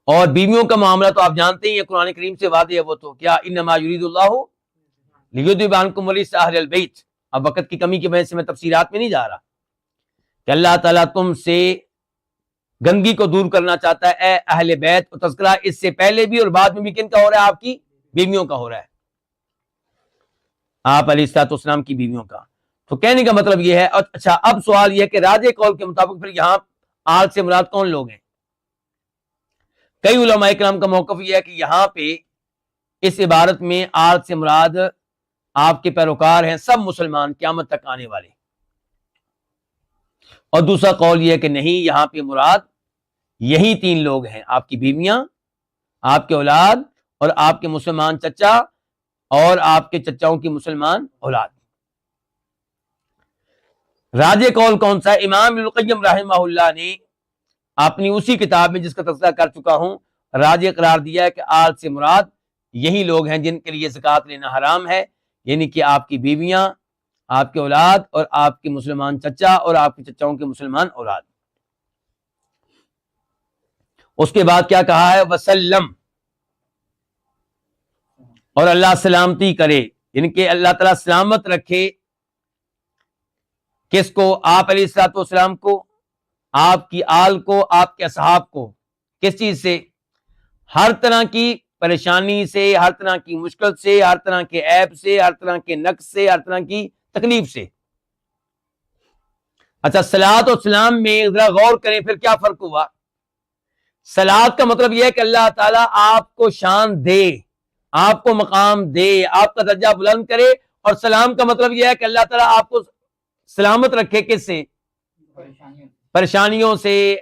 اور بیویوں کا معاملہ تو آپ جانتے ہی ہیں، قرآن کریم سے واضح ہے وہ تو کیا انما یرید اللہ لیذھب عنکم الرجس اہل البیت۔ اب وقت کی کمی کی وجہ سے میں تفصیلات میں نہیں جا رہا کہ اللہ تعالیٰ تم سے گندگی کو دور کرنا چاہتا ہے اے اہل بیت، اور تذکرہ اس سے پہلے بھی اور بعد میں بھی کن کا ہو رہا ہے؟ آپ کی بیویوں کا ہو رہا ہے، آپ علیہ الصلوۃ والسلام کی بیویوں کا۔ تو کہنے کا مطلب یہ ہے، اچھا اب سوال یہ ہے کہ راجح قول کے مطابق پھر یہاں آل سے مراد کون لوگ ہیں؟ کئی علماء کرام کا موقف یہ ہے کہ یہاں پہ اس عبارت میں آل سے مراد آپ کے پیروکار ہیں، سب مسلمان قیامت تک آنے والے۔ اور دوسرا قول یہ ہے کہ نہیں، یہاں پہ مراد یہی 3 لوگ ہیں، آپ کی بیویاں، آپ کے اولاد اور آپ کے مسلمان چچا اور آپ کے چچاؤں کی مسلمان اولاد۔ راجح قول کون سا ہے؟ امام ابن القیم رحمہ اللہ نے اپنی اسی کتاب میں جس کا تذکرہ کر چکا ہوں راجح قرار دیا ہے کہ آل سے مراد یہی لوگ ہیں جن کے لیے زکوٰۃ لینا حرام ہے، یعنی کہ آپ کی بیویاں، آپ کے اولاد اور آپ کے مسلمان چچا اور آپ کے چچاؤں کے مسلمان اولاد۔ اس کے بعد کیا کہا ہے؟ وسلم، اور اللہ سلامتی کرے، یعنی کہ اللہ تعالیٰ سلامت رکھے کس کو؟ آپ علیہ الصلوۃ والسلام کو آپ کی آل کو، آپ کے اصحاب کو کس چیز سے؟ ہر طرح کی پریشانی سے، ہر طرح کی مشکل سے، ہر طرح کے عیب سے، ہر طرح کے نقص سے، ہر طرح کی تکلیف سے۔ اچھا، صلوات و سلام میں ذرا غور کریں پھر کیا فرق ہوا۔ صلوات کا مطلب یہ ہے کہ اللہ تعالیٰ آپ کو شان دے، آپ کو مقام دے، آپ کا درجہ بلند کرے، اور سلام کا مطلب یہ ہے کہ اللہ تعالیٰ آپ کو سلامت رکھے، کس سے؟ پریشانیوں سے،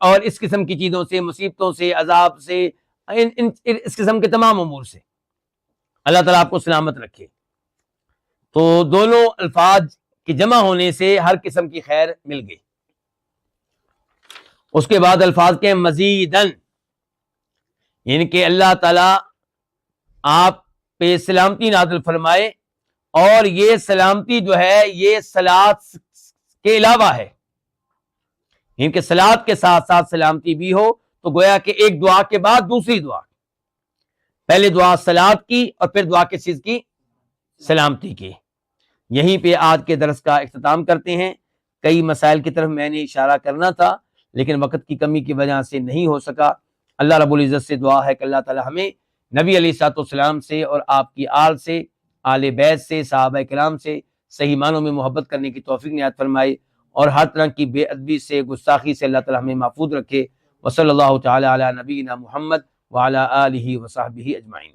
اور اس قسم کی چیزوں سے، مصیبتوں سے، عذاب سے، اس قسم کے تمام امور سے اللہ تعالیٰ آپ کو سلامت رکھے۔ تو دونوں الفاظ کی جمع ہونے سے ہر قسم کی خیر مل گئی۔ اس کے بعد الفاظ کے مزیدن، یعنی کہ اللہ تعالیٰ آپ پہ سلامتی نازل فرمائے، اور یہ سلامتی جو ہے یہ صلوات کے علاوہ ہے، یعنی کہ صلوات کے ساتھ ساتھ سلامتی بھی ہو۔ تو گویا کہ ایک دعا کے بعد دوسری دعا، پہلے دعا صلوات کی اور پھر دعا کس چیز کی؟ سلامتی کی۔ یہیں پہ آج کے درس کا اختتام کرتے ہیں۔ کئی مسائل کی طرف میں نے اشارہ کرنا تھا لیکن وقت کی کمی کی وجہ سے نہیں ہو سکا۔ اللہ رب العزت سے دعا ہے کہ اللہ تعالی ہمیں نبی علیہ الصلوۃ والسلام سے اور آپ کی آل سے، آل بیت سے، صحابہ کرام سے صحیح معنوں میں محبت کرنے کی توفیق عنایت فرمائے، اور ہر طرح کی بے ادبی سے، گستاخی سے اللہ تعالی ہمیں محفوظ رکھے۔ وصلی اللہ تعالی علی نبینا محمد وعلی آلہ وصحبہ اجمعین۔